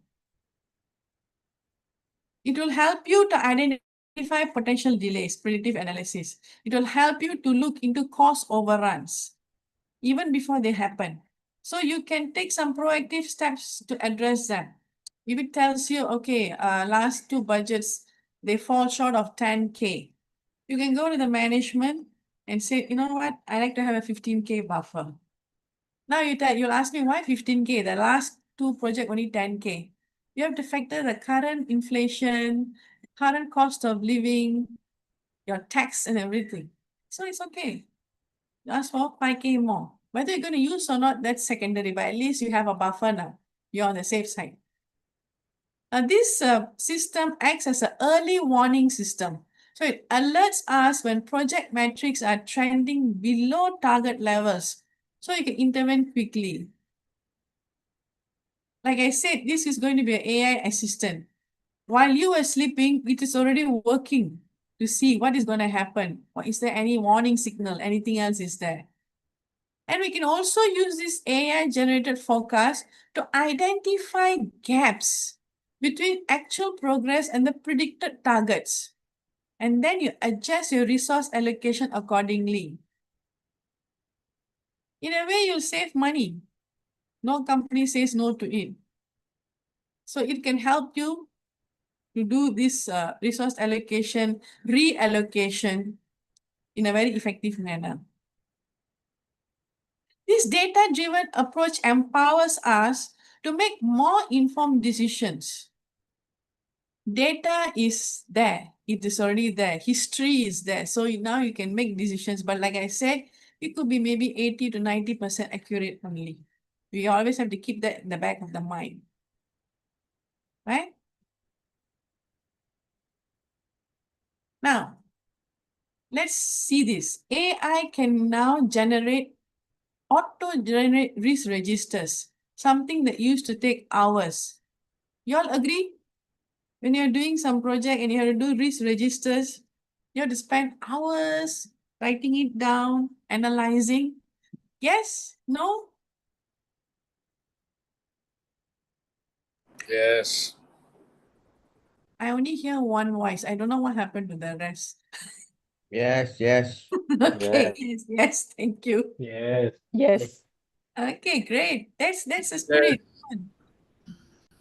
It will help you to identify potential delays, predictive analysis. It will help you to look into cost overruns, even before they happen. So you can take some proactive steps to address them. If it tells you, okay, last two budgets, they fall short of 10K, you can go to the management and say, you know what, I like to have a 15K buffer. Now you'll ask me why 15K? The last two projects only 10K. You have to factor the current inflation, current cost of living, your tax and everything. So it's okay. You ask for 5K more. Whether you're going to use or not, that's secondary, but at least you have a buffer now. You're on the safe side. Now, this system acts as an early warning system. So it alerts us when project metrics are trending below target levels, so you can intervene quickly. Like I said, this is going to be an AI assistant. While you were sleeping, it is already working to see what is going to happen. Or is there any warning signal? Anything else is there? And we can also use this AI-generated forecast to identify gaps between actual progress and the predicted targets. And then you adjust your resource allocation accordingly. In a way, you'll save money. No company says no to it. So it can help you to do this resource allocation, reallocation in a very effective manner. This data-driven approach empowers us to make more informed decisions. Data is there. It is already there. History is there. So now you can make decisions. But like I said, it could be maybe 80 to 90% accurate only. We always have to keep that in the back of the mind. Right? Now, let's see this. AI can now auto-generate risk registers, something that used to take hours. You all agree? When you're doing some project and you have to do risk registers, you have to spend hours writing it down, analyzing. Yes? No? Yes. I only hear one voice. I don't know what happened to the rest. Yes, yes. Okay, yes, thank you. Yes. Yes. Okay, great. That's the Yes. spirit.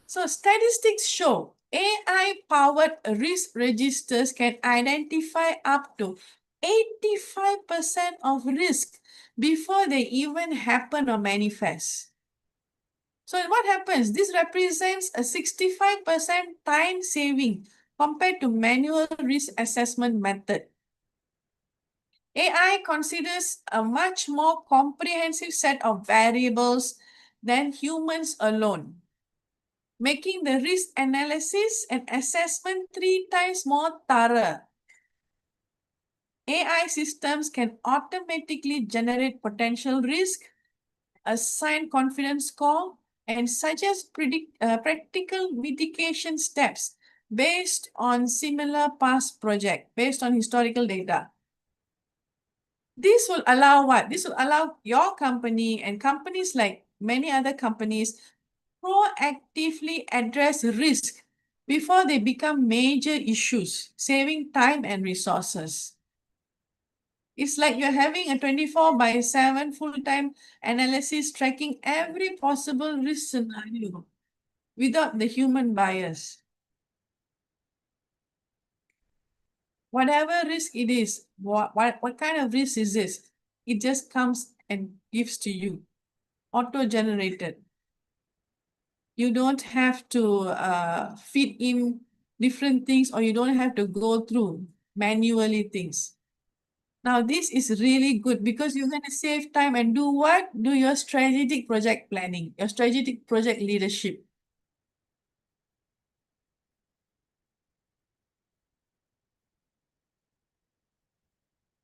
So statistics show AI-powered risk registers can identify up to 85% of risk before they even happen or manifest. So what happens? This represents a 65% time saving compared to manual risk assessment method. AI considers a much more comprehensive set of variables than humans alone, making the risk analysis and assessment 3 times more thorough. AI systems can automatically generate potential risk, assign confidence score, and suggest practical mitigation steps based on similar past project, based on historical data. This will allow what? This will allow your company and companies like many other companies proactively address risk before they become major issues, saving time and resources. It's like you're having a 24/7 full-time analysis tracking every possible risk scenario without the human bias. Whatever risk it is, what kind of risk is this? It just comes and gives to you, auto-generated. You don't have to feed in different things, or you don't have to go through manually things. Now, this is really good because you're going to save time and do what? Do your strategic project planning, your strategic project leadership.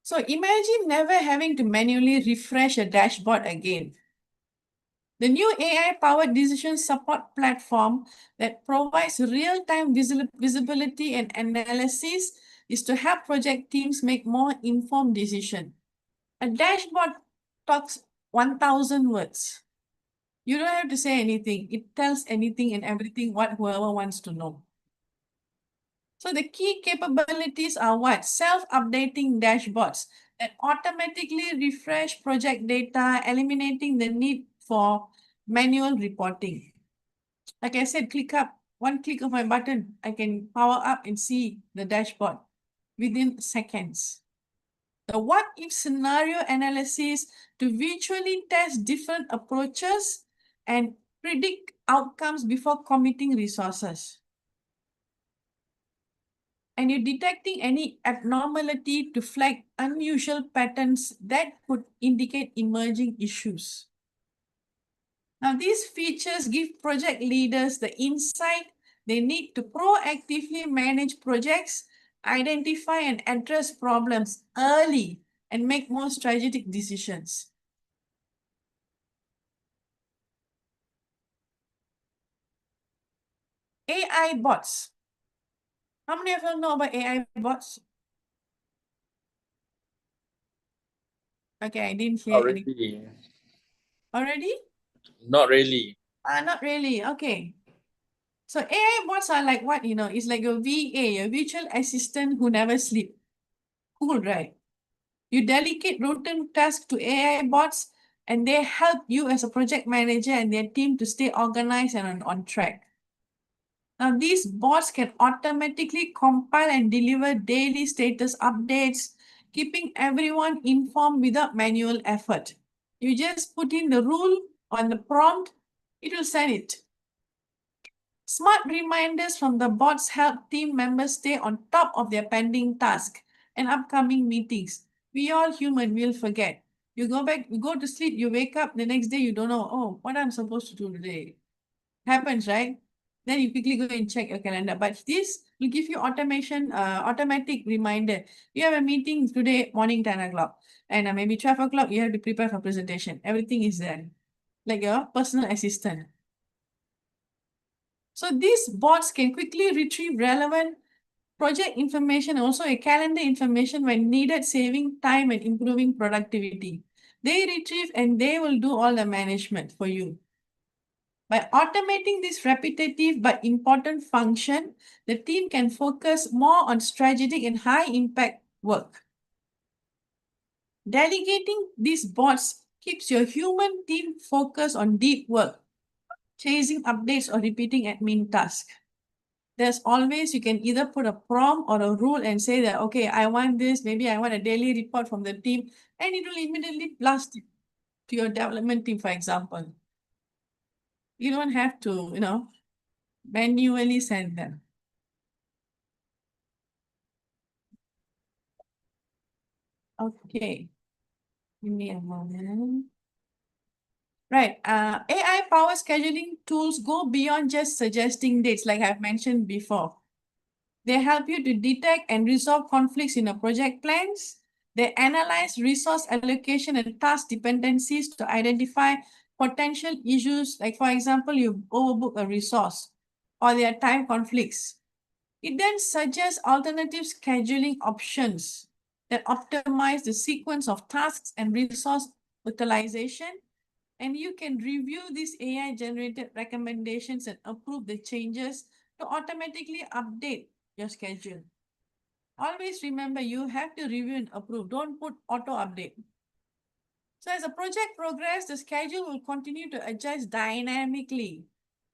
So imagine never having to manually refresh a dashboard again. The new AI-powered decision support platform that provides real-time visibility and analysis is to help project teams make more informed decisions. A dashboard talks 1,000 words. You don't have to say anything. It tells anything and everything what whoever wants to know. So the key capabilities are what? Self-updating dashboards that automatically refresh project data, eliminating the need for manual reporting. Like I said, one click of my button, I can power up and see the dashboard within seconds. The what-if scenario analysis to visually test different approaches and predict outcomes before committing resources. and you're detecting any abnormality to flag unusual patterns that could indicate emerging issues. Now, these features give project leaders the insight they need to proactively manage projects, identify and address problems early, and make more strategic decisions. AI bots. How many of you know about AI bots? Okay, I didn't hear any. Already, Already? not really. Not really. Okay. So AI bots are like what, it's like a VA, a virtual assistant who never sleep. Cool, right? You delegate routine tasks to AI bots and they help you as a project manager and their team to stay organized and on track. Now, these bots can automatically compile and deliver daily status updates, keeping everyone informed without manual effort. You just put in the rule on the prompt, it will send it. Smart reminders from the bots help team members stay on top of their pending tasks and upcoming meetings. We all human will forget. You go back, you go to sleep, you wake up the next day, you don't know, oh, what I'm supposed to do today. Happens, right? Then you quickly go and check your calendar. But this will give you automatic reminder. You have a meeting today morning 10 o'clock and maybe 12 o'clock, you have to prepare for presentation. Everything is there, like your personal assistant. So these bots can quickly retrieve relevant project information, also a calendar information when needed, saving time and improving productivity. They retrieve and they will do all the management for you. By automating this repetitive but important function, the team can focus more on strategic and high impact work. Delegating these bots keeps your human team focused on deep work, chasing updates or repeating admin tasks. There's always, you can either put a prompt or a rule and say that, okay, I want this, maybe I want a daily report from the team, and it will immediately blast it to your development team, for example. You don't have to, manually send them. Okay, give me a moment. Right, AI power scheduling tools go beyond just suggesting dates, like I've mentioned before. They help you to detect and resolve conflicts in your project plans. They analyze resource allocation and task dependencies to identify potential issues, like for example, you overbook a resource or there are time conflicts. It then suggests alternative scheduling options that optimize the sequence of tasks and resource utilization. And you can review these AI-generated recommendations and approve the changes to automatically update your schedule. Always remember, you have to review and approve. Don't put auto update. So as the project progresses, the schedule will continue to adjust dynamically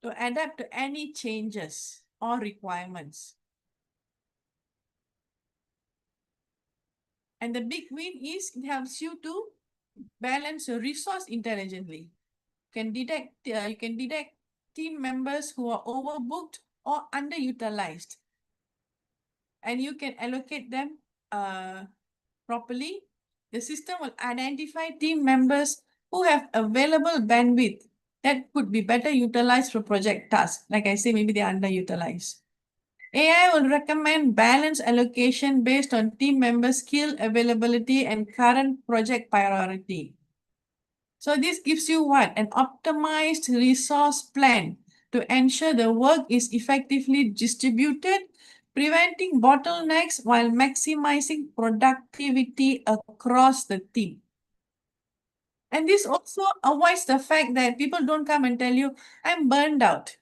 to adapt to any changes or requirements. And the big win is it helps you to balance your resource intelligently. You can detect team members who are overbooked or underutilized, and you can allocate them properly. The system will identify team members who have available bandwidth that could be better utilized for project tasks. Like I say, maybe they are underutilized. AI will recommend balanced allocation based on team member skill, availability, and current project priority. So this gives you what? An optimized resource plan to ensure the work is effectively distributed, preventing bottlenecks while maximizing productivity across the team. And this also avoids the fact that people don't come and tell you, I'm burned out.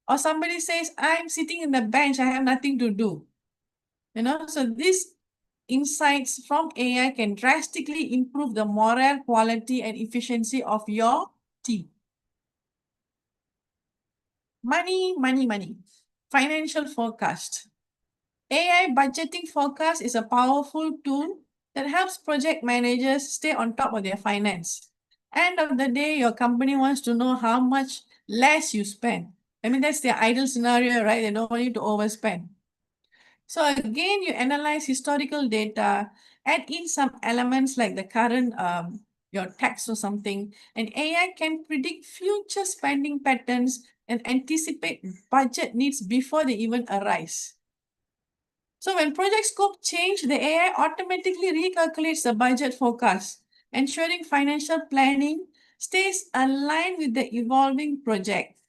Or somebody says, I'm sitting in the bench, I have nothing to do. So these insights from AI can drastically improve the morale, quality, and efficiency of your team. Money, money, money. Financial forecast. AI budgeting forecast is a powerful tool that helps project managers stay on top of their finance. End of the day, your company wants to know how much less you spend. I mean, that's the ideal scenario, right? They don't want you to overspend. So again, you analyze historical data, add in some elements like the current your tax or something, and AI can predict future spending patterns and anticipate budget needs before they even arise. So when project scope change, the AI automatically recalculates the budget forecast, ensuring financial planning stays aligned with the evolving project.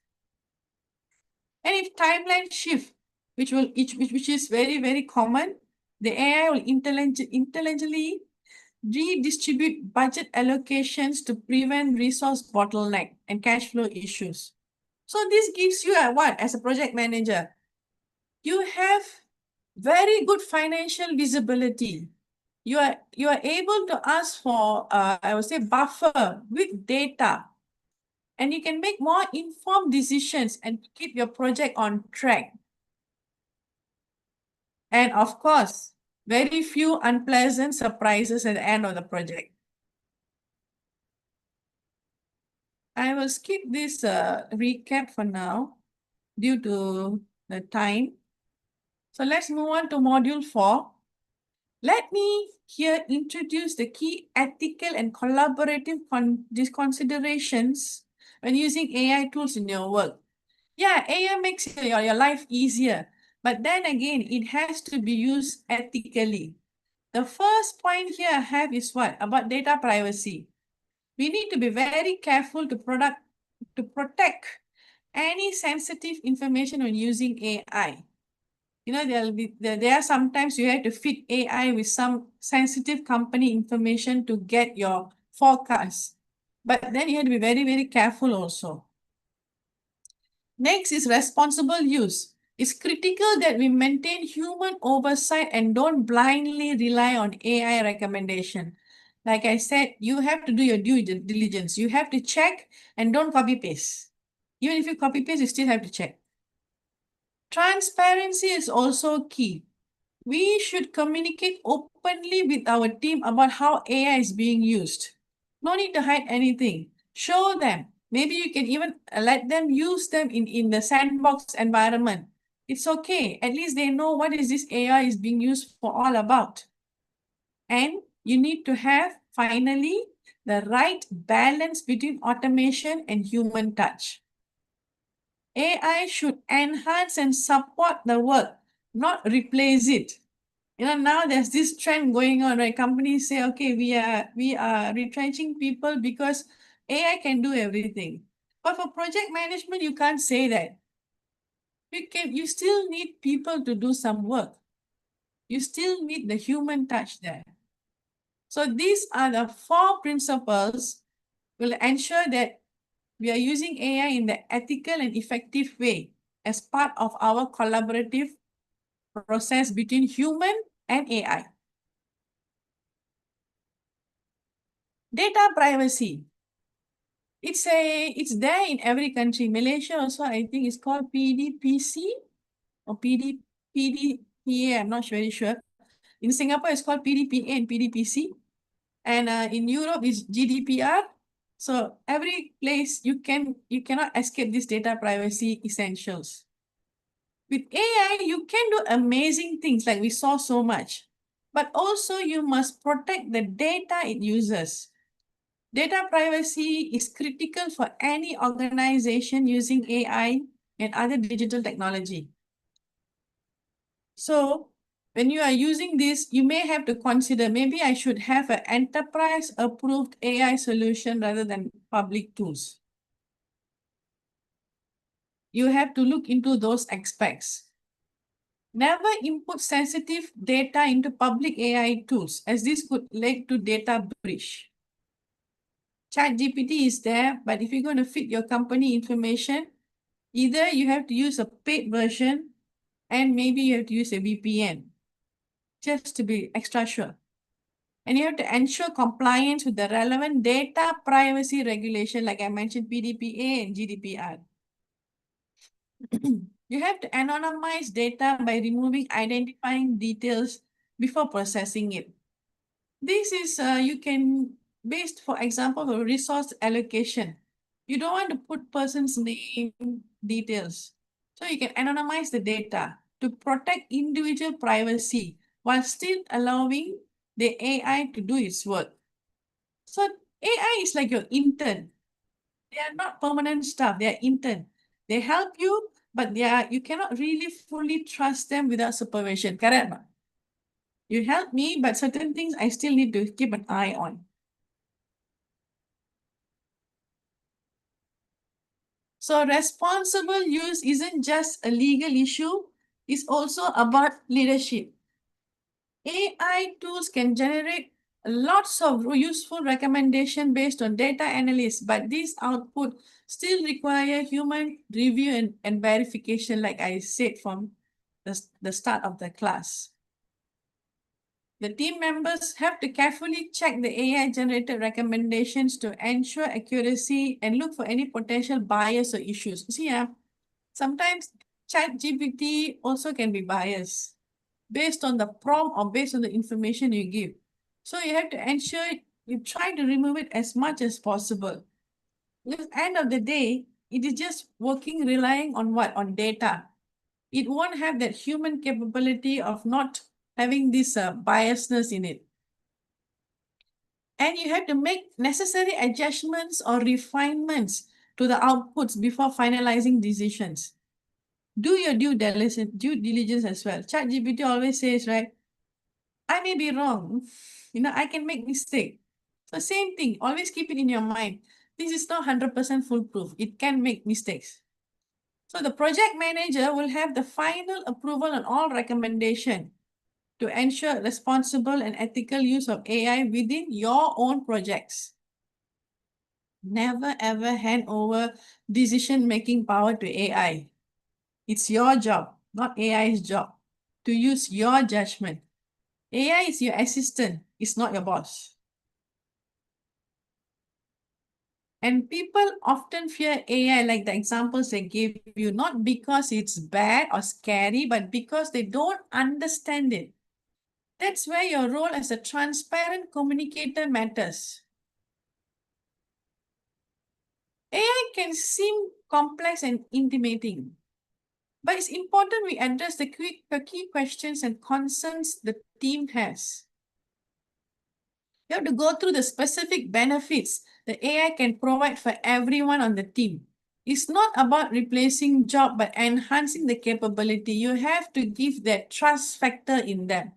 And if timeline shift, which is very, very common, the AI will intelligently redistribute budget allocations to prevent resource bottleneck and cash flow issues. So this gives you a what as a project manager? You have very good financial visibility. You are able to ask for I would say buffer with data, and you can make more informed decisions and keep your project on track. And of course, very few unpleasant surprises at the end of the project. I will skip this recap for now due to the time. So let's move on to module 4. Let me here introduce the key ethical and collaborative considerations when using AI tools in your work. Yeah, AI makes your life easier, but then again, it has to be used ethically. The first point here I have is what? About data privacy. We need to be very careful to protect any sensitive information when using AI. You know, there are sometimes you have to fit AI with some sensitive company information to get your forecast. But then you have to be very, very careful also. Next is responsible use. It's critical that we maintain human oversight and don't blindly rely on AI recommendation. Like I said, you have to do your due diligence. You have to check and don't copy paste. Even if you copy paste, you still have to check. Transparency is also key. We should communicate openly with our team about how AI is being used. No need to hide anything. Show them. Maybe you can even let them use them in the sandbox environment. It's okay. At least they know what is this AI is being used for all about. And you need to have, finally, the right balance between automation and human touch. AI should enhance and support the work, not replace it. You know, now there's this trend going on, right? Companies say, okay, we are retrenching people because AI can do everything. But for project management, you can't say that. You still need people to do some work. You still need the human touch there. So these are the 4 principles will ensure that we are using AI in the ethical and effective way as part of our collaborative process between human and AI. Data privacy. It's there in every country. Malaysia also, I think it's called PDPC or PDPA. I'm not very sure. In Singapore, it's called PDPA and PDPC. And in Europe, it's GDPR. So every place you cannot escape this data privacy essentials. With AI, you can do amazing things like we saw so much, but also you must protect the data it uses. Data privacy is critical for any organization using AI and other digital technology. So when you are using this, you may have to consider, maybe I should have an enterprise approved AI solution rather than public tools. You have to look into those aspects. Never input sensitive data into public AI tools, as this could lead to data breach. ChatGPT is there, but if you're going to fit your company information, either you have to use a paid version and maybe you have to use a VPN just to be extra sure. And you have to ensure compliance with the relevant data privacy regulation, like I mentioned, PDPA and GDPR. You have to anonymize data by removing identifying details before processing it. This is, you can, based, for example, for resource allocation. You don't want to put person's name details. So you can anonymize the data. to protect individual privacy while still allowing the AI to do its work. So AI is like your intern. They are not permanent staff, they are intern. They help you, but you cannot really fully trust them without supervision. Correct? You help me, but certain things I still need to keep an eye on. So responsible use isn't just a legal issue, it's also about leadership. AI tools can generate lots of useful recommendation based on data analysis, but this output still require human review and verification, like I said from the start of the class. The team members have to carefully check the AI-generated recommendations to ensure accuracy and look for any potential bias or issues. See, sometimes ChatGPT also can be biased based on the prompt or based on the information you give. So you have to ensure you try to remove it as much as possible. Because at the end of the day, it is just working relying on what? On data. It won't have that human capability of not having this biasness in it. And you have to make necessary adjustments or refinements to the outputs before finalizing decisions. Do your due diligence as well. ChatGPT always says, right, I may be wrong. I can make mistake. So same thing, always keep it in your mind. This is not 100% foolproof. It can make mistakes. So the project manager will have the final approval on all recommendation to ensure responsible and ethical use of AI within your own projects. Never ever hand over decision-making power to AI. It's your job, not AI's job, to use your judgment. AI is your assistant, it's not your boss. And people often fear AI, like the examples I gave you, not because it's bad or scary, but because they don't understand it. That's where your role as a transparent communicator matters. AI can seem complex and intimidating, but it's important we address the key questions and concerns the team has. You have to go through the specific benefits the AI can provide for everyone on the team. It's not about replacing job, but enhancing the capability. You have to give that trust factor in them.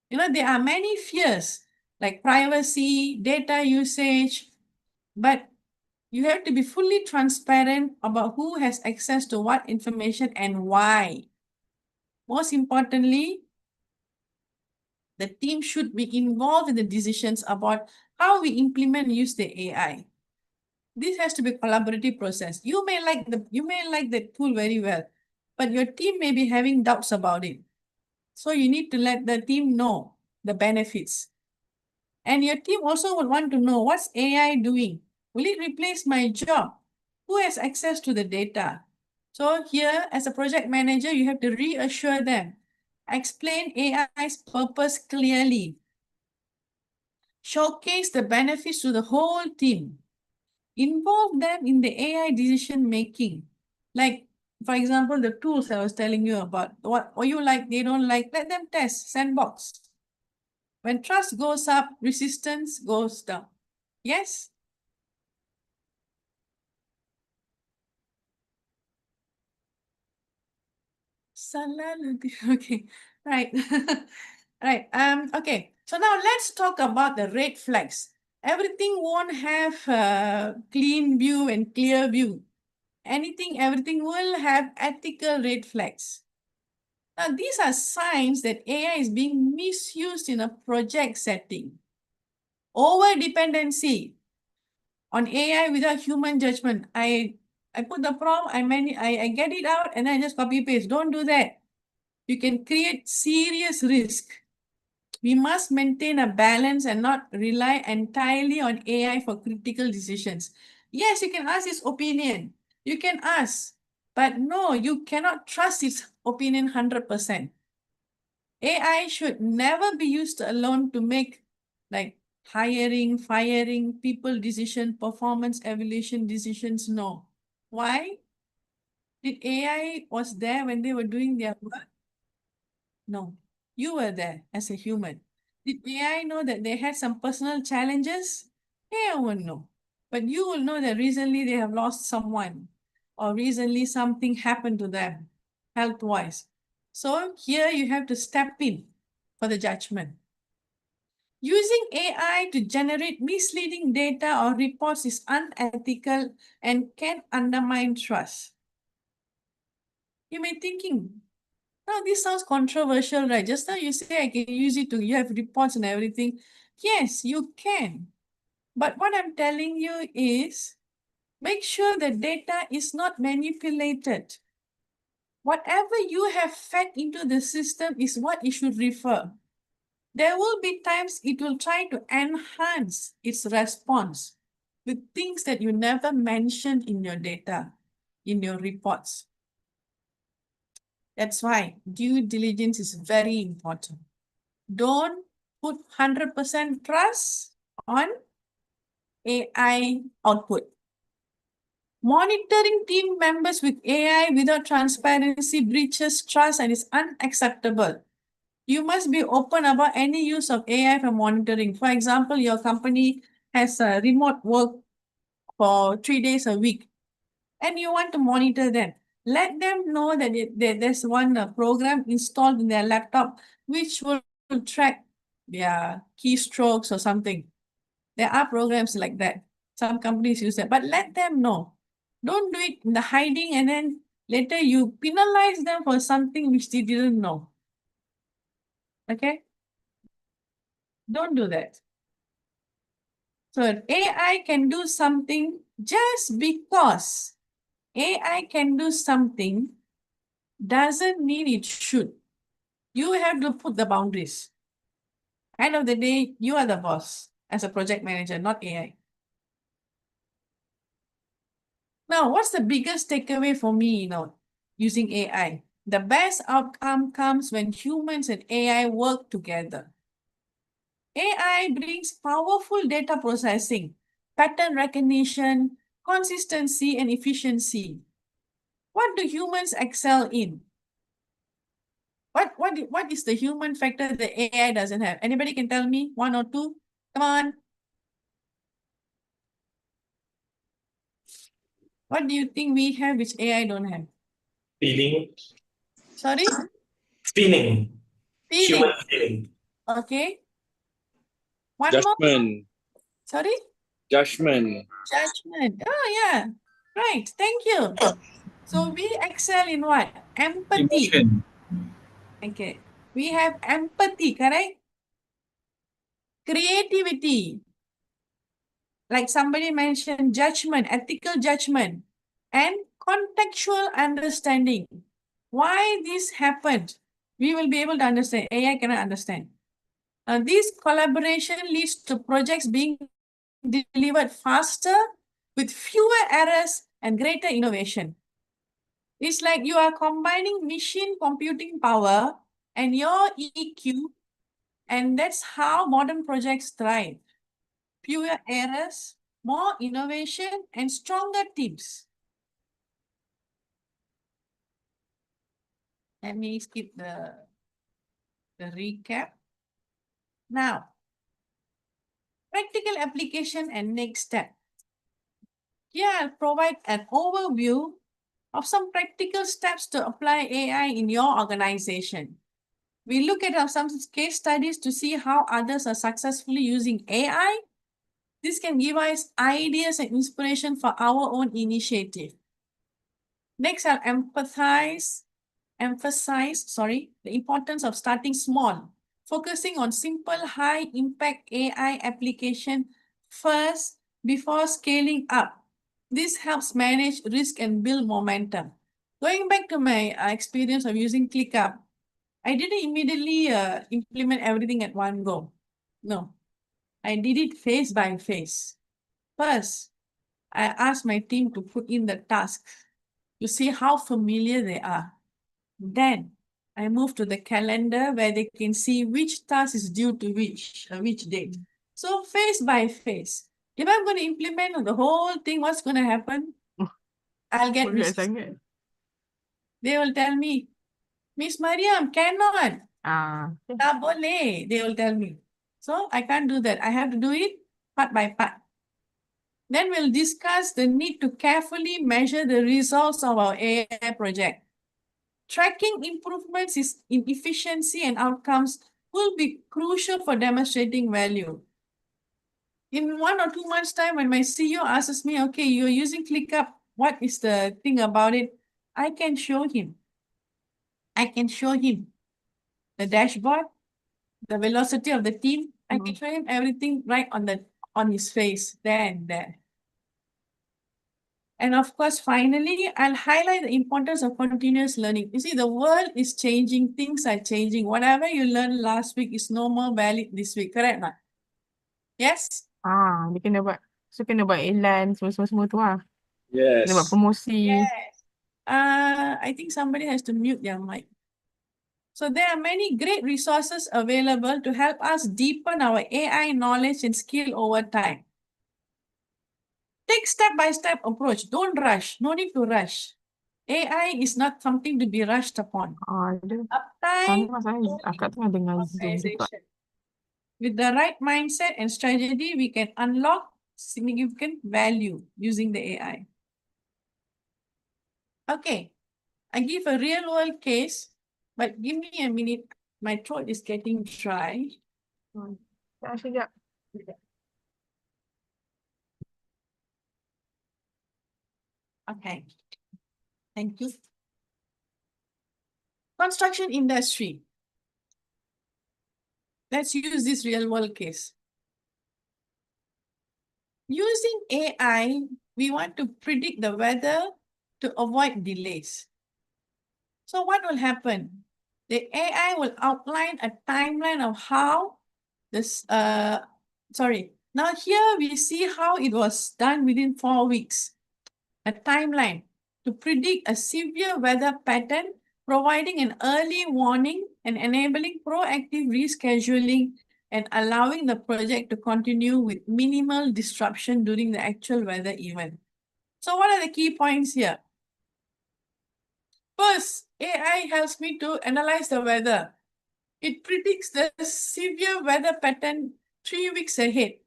There are many fears like privacy, data usage, but you have to be fully transparent about who has access to what information and why. Most importantly, the team should be involved in the decisions about how we implement and use the AI. This has to be a collaborative process. You may like the tool very well, but your team may be having doubts about it. So you need to let the team know the benefits. And your team also will want to know, what's AI doing? Will it replace my job? Who has access to the data? So here, as a project manager, you have to reassure them. Explain AI's purpose clearly. Showcase the benefits to the whole team. Involve them in the AI decision making. Like, for example, the tools I was telling you about. What you like, they don't like, let them test, sandbox. When trust goes up, resistance goes down. Yes? Okay, right. Right. Okay. So now let's talk about the red flags. Everything won't have a clean view and clear view. Everything will have ethical red flags. Now, these are signs that AI is being misused in a project setting. Over dependency on AI without human judgment. I put the prompt, I get it out, and then I just copy paste. Don't do that. You can create serious risk. We must maintain a balance and not rely entirely on AI for critical decisions. Yes, you can ask its opinion. You can ask, but no, you cannot trust its opinion 100%. AI should never be used alone to make like hiring, firing, people decision, performance evaluation decisions. No. Why? Did AI was there when they were doing their work? No. You were there as a human. Did AI know that they had some personal challenges? AI won't know. But you will know that recently they have lost someone or recently something happened to them health-wise. So here you have to step in for the judgment. Using AI to generate misleading data or reports is unethical and can undermine trust. You may be thinking, now this sounds controversial, right? Just now you say I can use it to, you have reports and everything. Yes, you can. But what I'm telling you is, make sure the data is not manipulated. Whatever you have fed into the system is what it should refer. There will be times it will try to enhance its response with things that you never mentioned in your data, in your reports. That's why due diligence is very important. Don't put 100% trust on AI output. Monitoring team members with AI without transparency breaches trust and is unacceptable. You must be open about any use of AI for monitoring. For example, your company has a remote work for 3 days a week and you want to monitor them. Let them know that there's one program installed in their laptop which will track their keystrokes or something. There are programs like that. Some companies use that, but let them know. Don't do it in the hiding and then later you penalize them for something which they didn't know. Okay? Don't do that. So AI can do something just because AI can do something doesn't mean it should. You have to put the boundaries. End of the day, you are the boss as a project manager, not AI. Now, what's the biggest takeaway for me, using AI? The best outcome comes when humans and AI work together. AI brings powerful data processing, pattern recognition, consistency, and efficiency. What do humans excel in? What is the human factor that AI doesn't have? Anybody can tell me one or two? Come on. What do you think we have which AI don't have? Feeling. Sorry? Feeling. Feeling. Human feeling. Okay. One more? Judgment. Sorry? Judgment. Judgment. Oh, yeah. Right. Thank you. So we excel in what? Empathy. Emotion. Okay. We have empathy, correct? Creativity. Like somebody mentioned, judgment, ethical judgment, and contextual understanding. Why this happened, we will be able to understand. AI cannot understand. This collaboration leads to projects being delivered faster with fewer errors and greater innovation. It's like you are combining machine computing power and your EQ, and that's how modern projects thrive. Fewer errors, more innovation, and stronger teams. Let me skip the recap. Now, practical application and next step. Here I'll provide an overview of some practical steps to apply AI in your organization. We look at some case studies to see how others are successfully using AI. This can give us ideas and inspiration for our own initiative. Next, I'll emphasize, the importance of starting small, focusing on simple, high-impact AI application first before scaling up. This helps manage risk and build momentum. Going back to my experience of using ClickUp, I didn't immediately implement everything at one go. No, I did it phase by phase. First, I asked my team to put in the task to see how familiar they are. Then I move to the calendar where they can see which task is due to which date. So phase by phase. If I'm going to implement the whole thing, what's going to happen? I'll get Boleh risky. sangat. They will tell me, Miss Mariam, cannot. Tak boleh, they will tell me. So I can't do that. I have to do it part by part. Then we'll discuss the need to carefully measure the results of our AI project. Tracking improvements in efficiency and outcomes will be crucial for demonstrating value. In 1 or 2 months' time, when my CEO asks me, okay, you're using ClickUp, what is the thing about it? I can show him. I can show him the dashboard, the velocity of the team. I can show him everything right on his face, there and there. And of course, finally, I'll highlight the importance of continuous learning. You see, the world is changing, things are changing. Whatever you learned last week is no more valid this week, correct not? Yes? Dia kena buat, so kena buat iklan semua tu lah. Kena buat Yes. promosi. Yes. I think somebody has to mute their mic. So there are many great resources available to help us deepen our AI knowledge and skill over time. Take step-by-step approach. Don't rush. No need to rush. AI is not something to be rushed upon. Dia Uptime, masalah akak tengah dengar Zoom juga. organization. With the right mindset and strategy, we can unlock significant value using the AI. Okay, I give a real world case, but give me a minute. My throat is getting dry. Sekejap. Okay, thank you. Construction industry. Let's use this real world case. Using AI, we want to predict the weather to avoid delays. So what will happen? The AI will outline a timeline of how this, now here we see how it was done within 4 weeks. A timeline to predict a severe weather pattern, providing an early warning and enabling proactive rescheduling and allowing the project to continue with minimal disruption during the actual weather event. So what are the key points here? First, AI helps me to analyze the weather. It predicts the severe weather pattern 3 weeks ahead.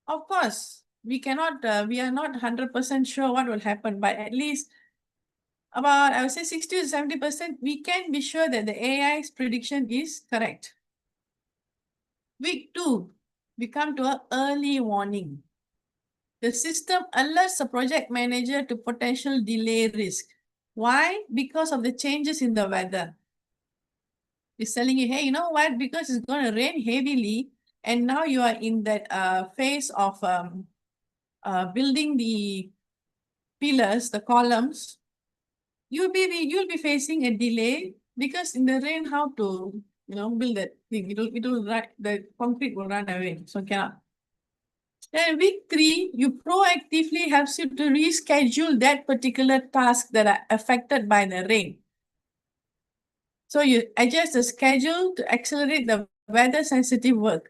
Of course, we are not 100% sure what will happen, but at least about, I would say 60 to 70%, we can be sure that the AI's prediction is correct. Week 2, we come to an early warning. The system alerts the project manager to potential delay risk. Why? Because of the changes in the weather. It's telling you, hey, you know what? Because it's going to rain heavily, and now you are in that phase of building the pillars, the columns. You'll be facing a delay because in the rain, how to build that thing? It'll run, the concrete will run away. So cannot. Then week 3, you proactively helps you to reschedule that particular task that are affected by the rain. So you adjust the schedule to accelerate the weather sensitive work.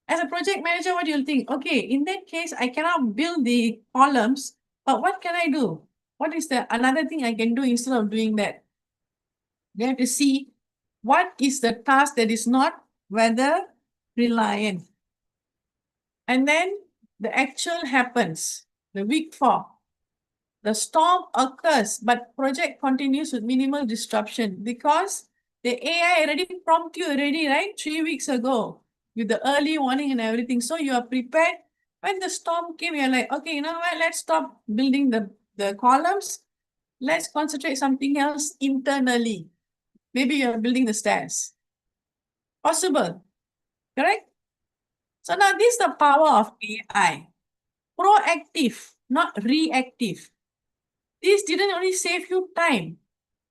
As a project manager, what do you think? Okay, in that case, I cannot build the columns, but what can I do? What is the another thing I can do instead of doing that? You have to see what is the task that is not weather reliant. And then the actual happens, the week 4. The storm occurs, but project continues with minimal disruption because the AI already prompted you already, right? 3 weeks ago with the early warning and everything. So you are prepared. When the storm came, you're like, okay, you know what? Let's stop building the columns. Let's concentrate something else internally. Maybe you're building the stairs. Possible, correct? So now this is the power of AI. Proactive, not reactive. This didn't only save you time.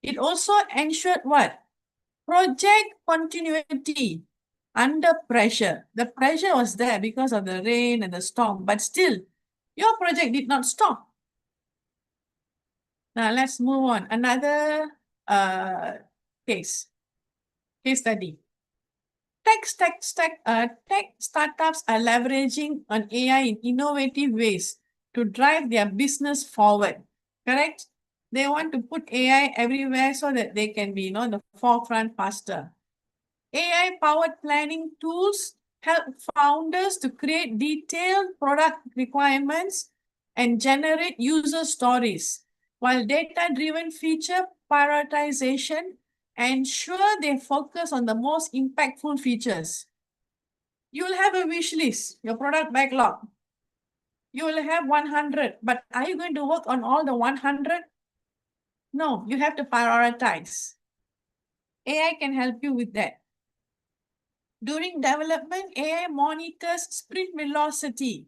It also ensured what? Project continuity under pressure. The pressure was there because of the rain and the storm, but still, your project did not stop. Now let's move on. Another case study. Tech startups are leveraging on AI in innovative ways to drive their business forward. Correct? They want to put AI everywhere so that they can be, the forefront faster. AI-powered planning tools help founders to create detailed product requirements and generate user stories, while data-driven feature prioritization ensure they focus on the most impactful features. You will have a wish list, your product backlog. You will have 100, but are you going to work on all the 100? No, you have to prioritize. AI can help you with that. During development, AI monitors sprint velocity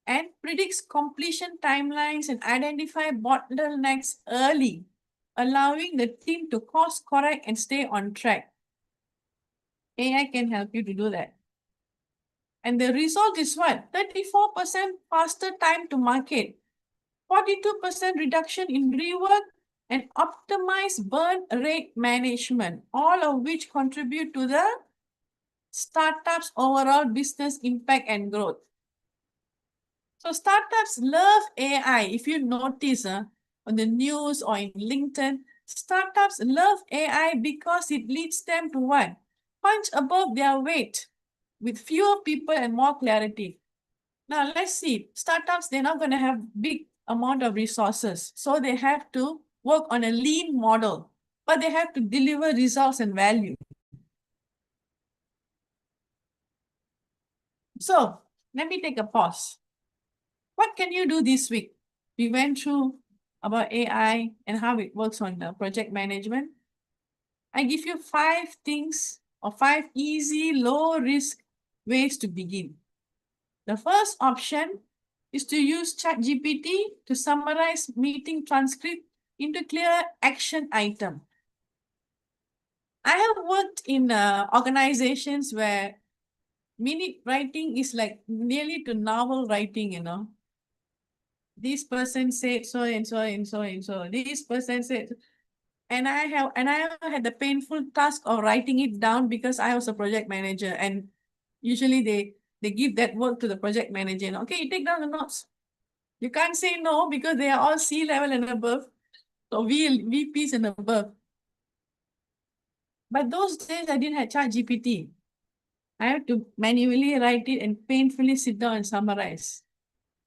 and predicts completion timelines and identify bottlenecks early, allowing the team to course correct and stay on track. AI can help you to do that. And the result is what? 34% faster time to market, 42% reduction in rework, and optimized burn rate management, all of which contribute to the startup's overall business impact and growth. So startups love AI. If you notice on the news or in LinkedIn, startups love AI because it leads them to what? Punch above their weight with fewer people and more clarity. Now let's see, startups, they're not going to have big amount of resources. So they have to work on a lean model, but they have to deliver results and value. So let me take a pause. What can you do this week? We went through about AI and how it works on the project management. I give you 5 things or 5 easy, low risk ways to begin. The first option is to use ChatGPT to summarize meeting transcript into clear action item. I have worked in organizations where minute writing is like nearly to novel writing, This person said so and so and so and so. This person said, and I have had the painful task of writing it down because I was a project manager, and usually they give that work to the project manager. Okay, you take down the notes. You can't say no because they are all C-level and above, so VPs and above. But those days I didn't have ChatGPT. I have to manually write it and painfully sit down and summarize.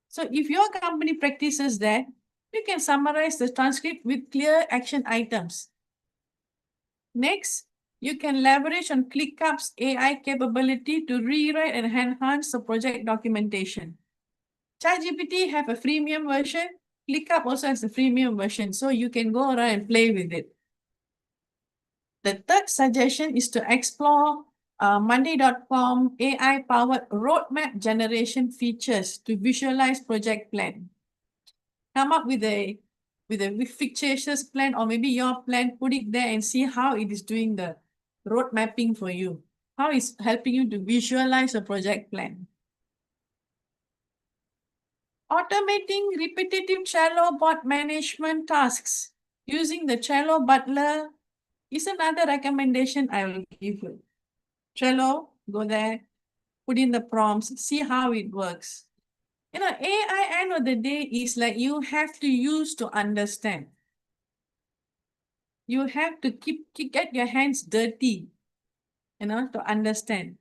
So if your company practices that, you can summarize the transcript with clear action items. Next, you can leverage on ClickUp's AI capability to rewrite and enhance the project documentation. ChatGPT have a freemium version. ClickUp also has a freemium version, so you can go around and play with it. The third suggestion is to explore Monday.com AI-powered roadmap generation features to visualize project plan. Come up with a fictitious plan, or maybe your plan, put it there and see how it is doing the road mapping for you. How it's helping you to visualize a project plan. Automating repetitive Trello bot management tasks using the Trello Butler is another recommendation I will give you. Trello, go there, put in the prompts, see how it works. AI end of the day is like you have to use to understand. You have to get your hands dirty, to understand.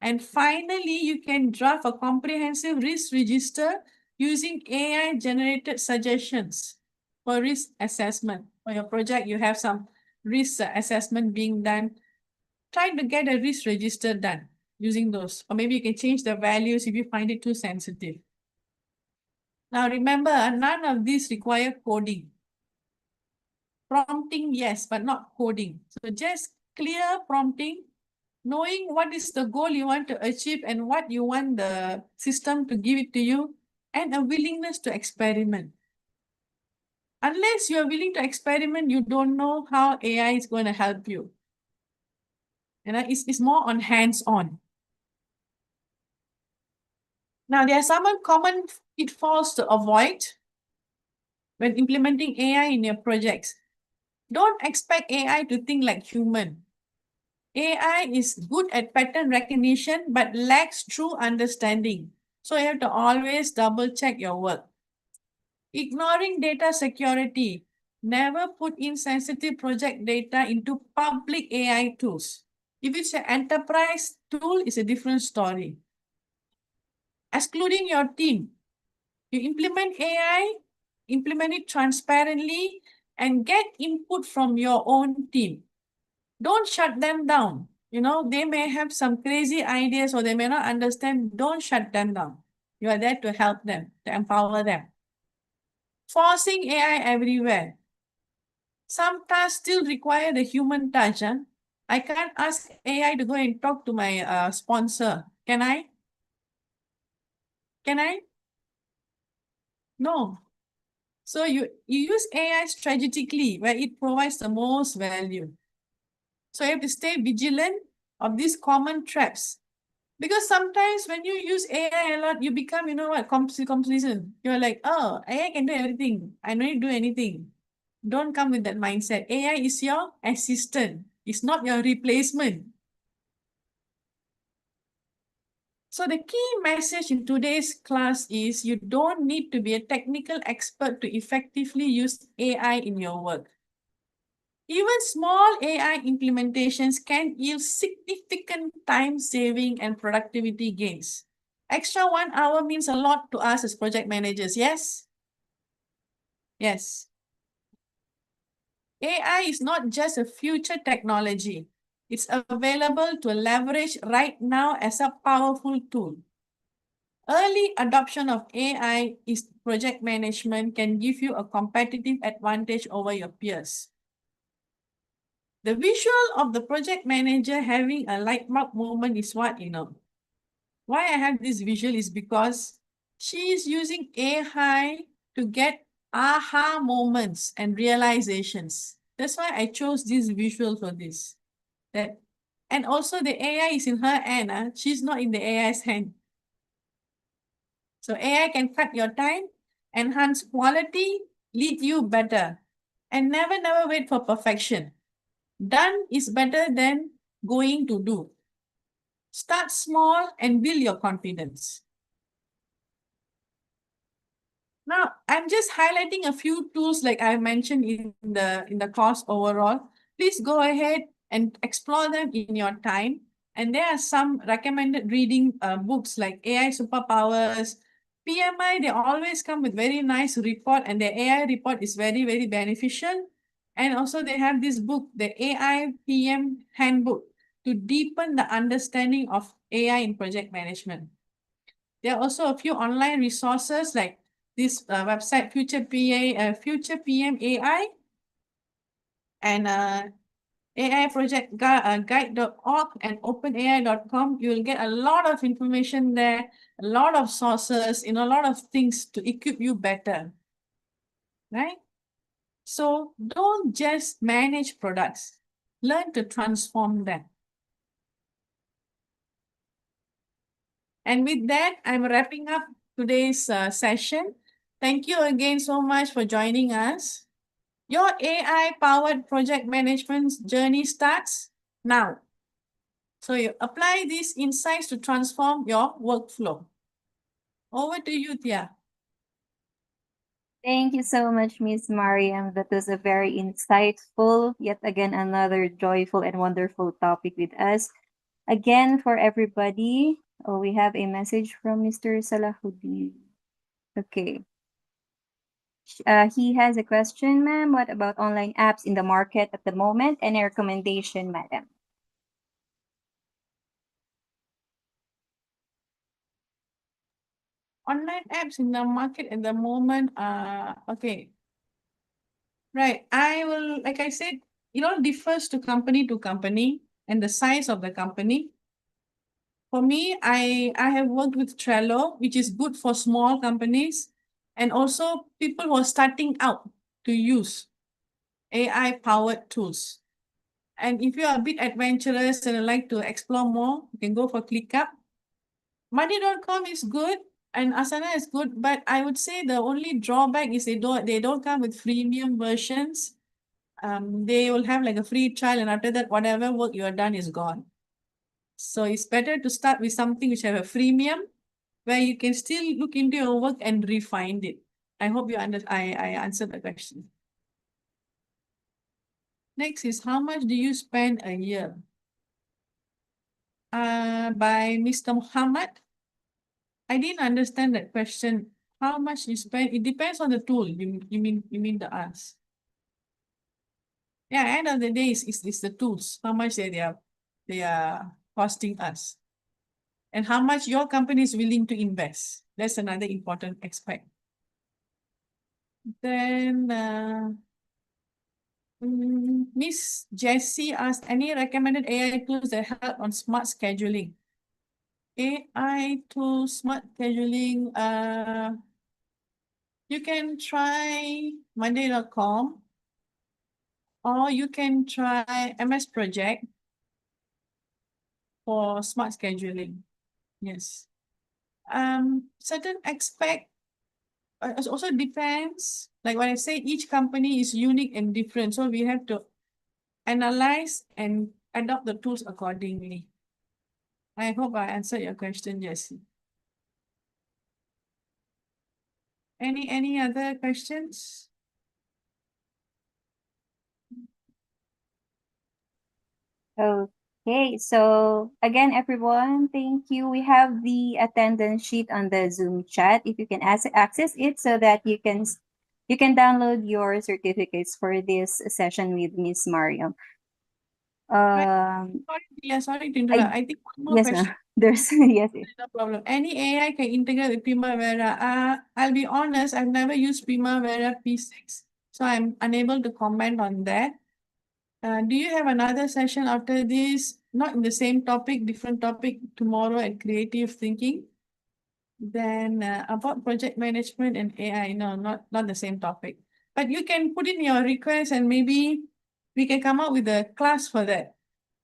And finally, you can draft a comprehensive risk register using AI-generated suggestions for risk assessment. For your project, you have some risk assessment being done. Try to get a risk register done using those. Or maybe you can change the values if you find it too sensitive. Now remember, none of these require coding. Prompting, yes, but not coding. So just clear prompting, knowing what is the goal you want to achieve and what you want the system to give it to you, and a willingness to experiment. Unless you're willing to experiment, you don't know how AI is going to help you. It's more on hands-on. Now, there are some common pitfalls to avoid when implementing AI in your projects. Don't expect AI to think like human. AI is good at pattern recognition, but lacks true understanding. So you have to always double check your work. Ignoring data security. Never put in sensitive project data into public AI tools. If it's an enterprise tool, it's a different story. Excluding your team. You implement AI, implement it transparently, and get input from your own team. Don't shut them down. You know, they may have some crazy ideas or they may not understand. Don't shut them down. You are there to help them, to empower them. Forcing AI everywhere. Some tasks still require the human touch. I can't ask AI to go and talk to my sponsor. Can I? Can I? No. So you use AI strategically where it provides the most value. So you have to stay vigilant of these common traps. Because sometimes when you use AI a lot, you become, you know what, complacent. You're like, oh, AI can do everything. I don't need to do anything. Don't come with that mindset. AI is your assistant. It's not your replacement. So the key message in today's class is you don't need to be a technical expert to effectively use AI in your work. Even small AI implementations can yield significant time saving and productivity gains. Extra 1 hour means a lot to us as project managers, yes? Yes. AI is not just a future technology. It's available to leverage right now as a powerful tool. Early adoption of AI is project management can give you a competitive advantage over your peers. The visual of the project manager having a light bulb moment is what, you know. Why I have this visual is because she is using AI to get aha moments and realizations. That's why I chose this visual for this. And also the AI is in her hand. She's not in the AI's hand. So AI can cut your time, enhance quality, lead you better. And never wait for perfection. Done is better than going to do. Start small and build your confidence. Now, I'm just highlighting a few tools like I mentioned in the course overall. Please go ahead and explore them in your time. And there are some recommended reading books like AI Superpowers, PMI. They always come with very nice report, and the AI report is very, very beneficial. And also they have this book, the AI PM Handbook, to deepen the understanding of AI in project management. There are also a few online resources like this website, Future PM AI, and AI Project Guide.org and OpenAI.com. You will get a lot of information there, a lot of sources, a lot of things to equip you better, right? So don't just manage products, learn to transform them. And with that, I'm wrapping up today's session. Thank you again so much for joining us. Your AI-powered project management journey starts now. So you apply these insights to transform your workflow. Over to you, Tia. Thank you so much, Miss Mariam. That was a very insightful, yet again, another joyful and wonderful topic with us. Again, for everybody, we have a message from Mr. Salahuddin. Okay. He has a question, ma'am. What about online apps in the market at the moment? Any recommendation, madam? Online apps in the market at the moment, okay. Right, like I said, it all differs to company and the size of the company. For me, I have worked with Trello, which is good for small companies and also people who are starting out to use AI-powered tools. And if you are a bit adventurous and like to explore more, you can go for ClickUp. Money.com is good and Asana is good, but I would say the only drawback is they don't come with freemium versions. They will have like a free trial, and after that, whatever work you have done is gone. So it's better to start with something which have a freemium, where you can still look into your work and refine it. I hope I answered the question. Next is how much do you spend a year? By Mr. Muhammad. I didn't understand that question. How much you spend? It depends on the tool. You mean the us? Yeah, end of the day is the tools. How much they are costing us, and how much your company is willing to invest. That's another important aspect. Then Miss Jessie asked, any recommended AI tools that help on smart scheduling? AI tools, smart scheduling, you can try monday.com or you can try MS Project for smart scheduling. Yes. Certain aspect it also depends. Like what I say, each company is unique and different. So we have to analyze and adopt the tools accordingly. I hope I answered your question, Jessie. Any other questions? Okay, so again, everyone, thank you. We have the attendance sheet on the Zoom chat. If you can access it so that you can download your certificates for this session with Miss Mariam. Sorry to interrupt. I think one more Yes, question. ma'am. There's yes. No problem. Any AI can integrate with Primavera. I'll be honest, I've never used Primavera P6, so I'm unable to comment on that. Do you have another session after this? Not in the same topic, different topic tomorrow at creative thinking. Then about project management and AI, no, not the same topic. But you can put in your request and maybe we can come up with a class for that.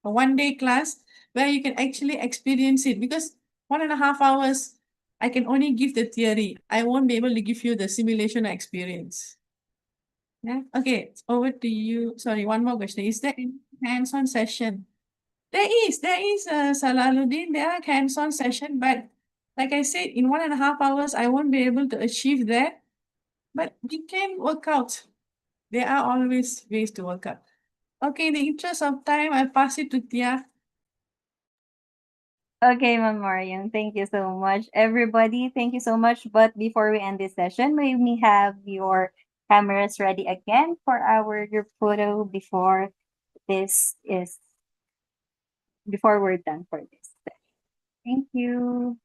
A 1 day class where you can actually experience it because 1.5 hours, I can only give the theory. I won't be able to give you the simulation experience. Yeah. Okay, over to you. Sorry, one more question. Is there any hands-on session? There is Salaluddin. There are hands-on session, but like I said, in 1.5 hours, I won't be able to achieve that. But we can work out. There are always ways to work out. Okay, in the interest of time, I'll pass it to Tia. Okay, Ma'am Mariam, thank you so much. Everybody, thank you so much. But before we end this session, may we have your cameras ready again for our group photo before we're done for this session. Thank you.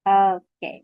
Okay.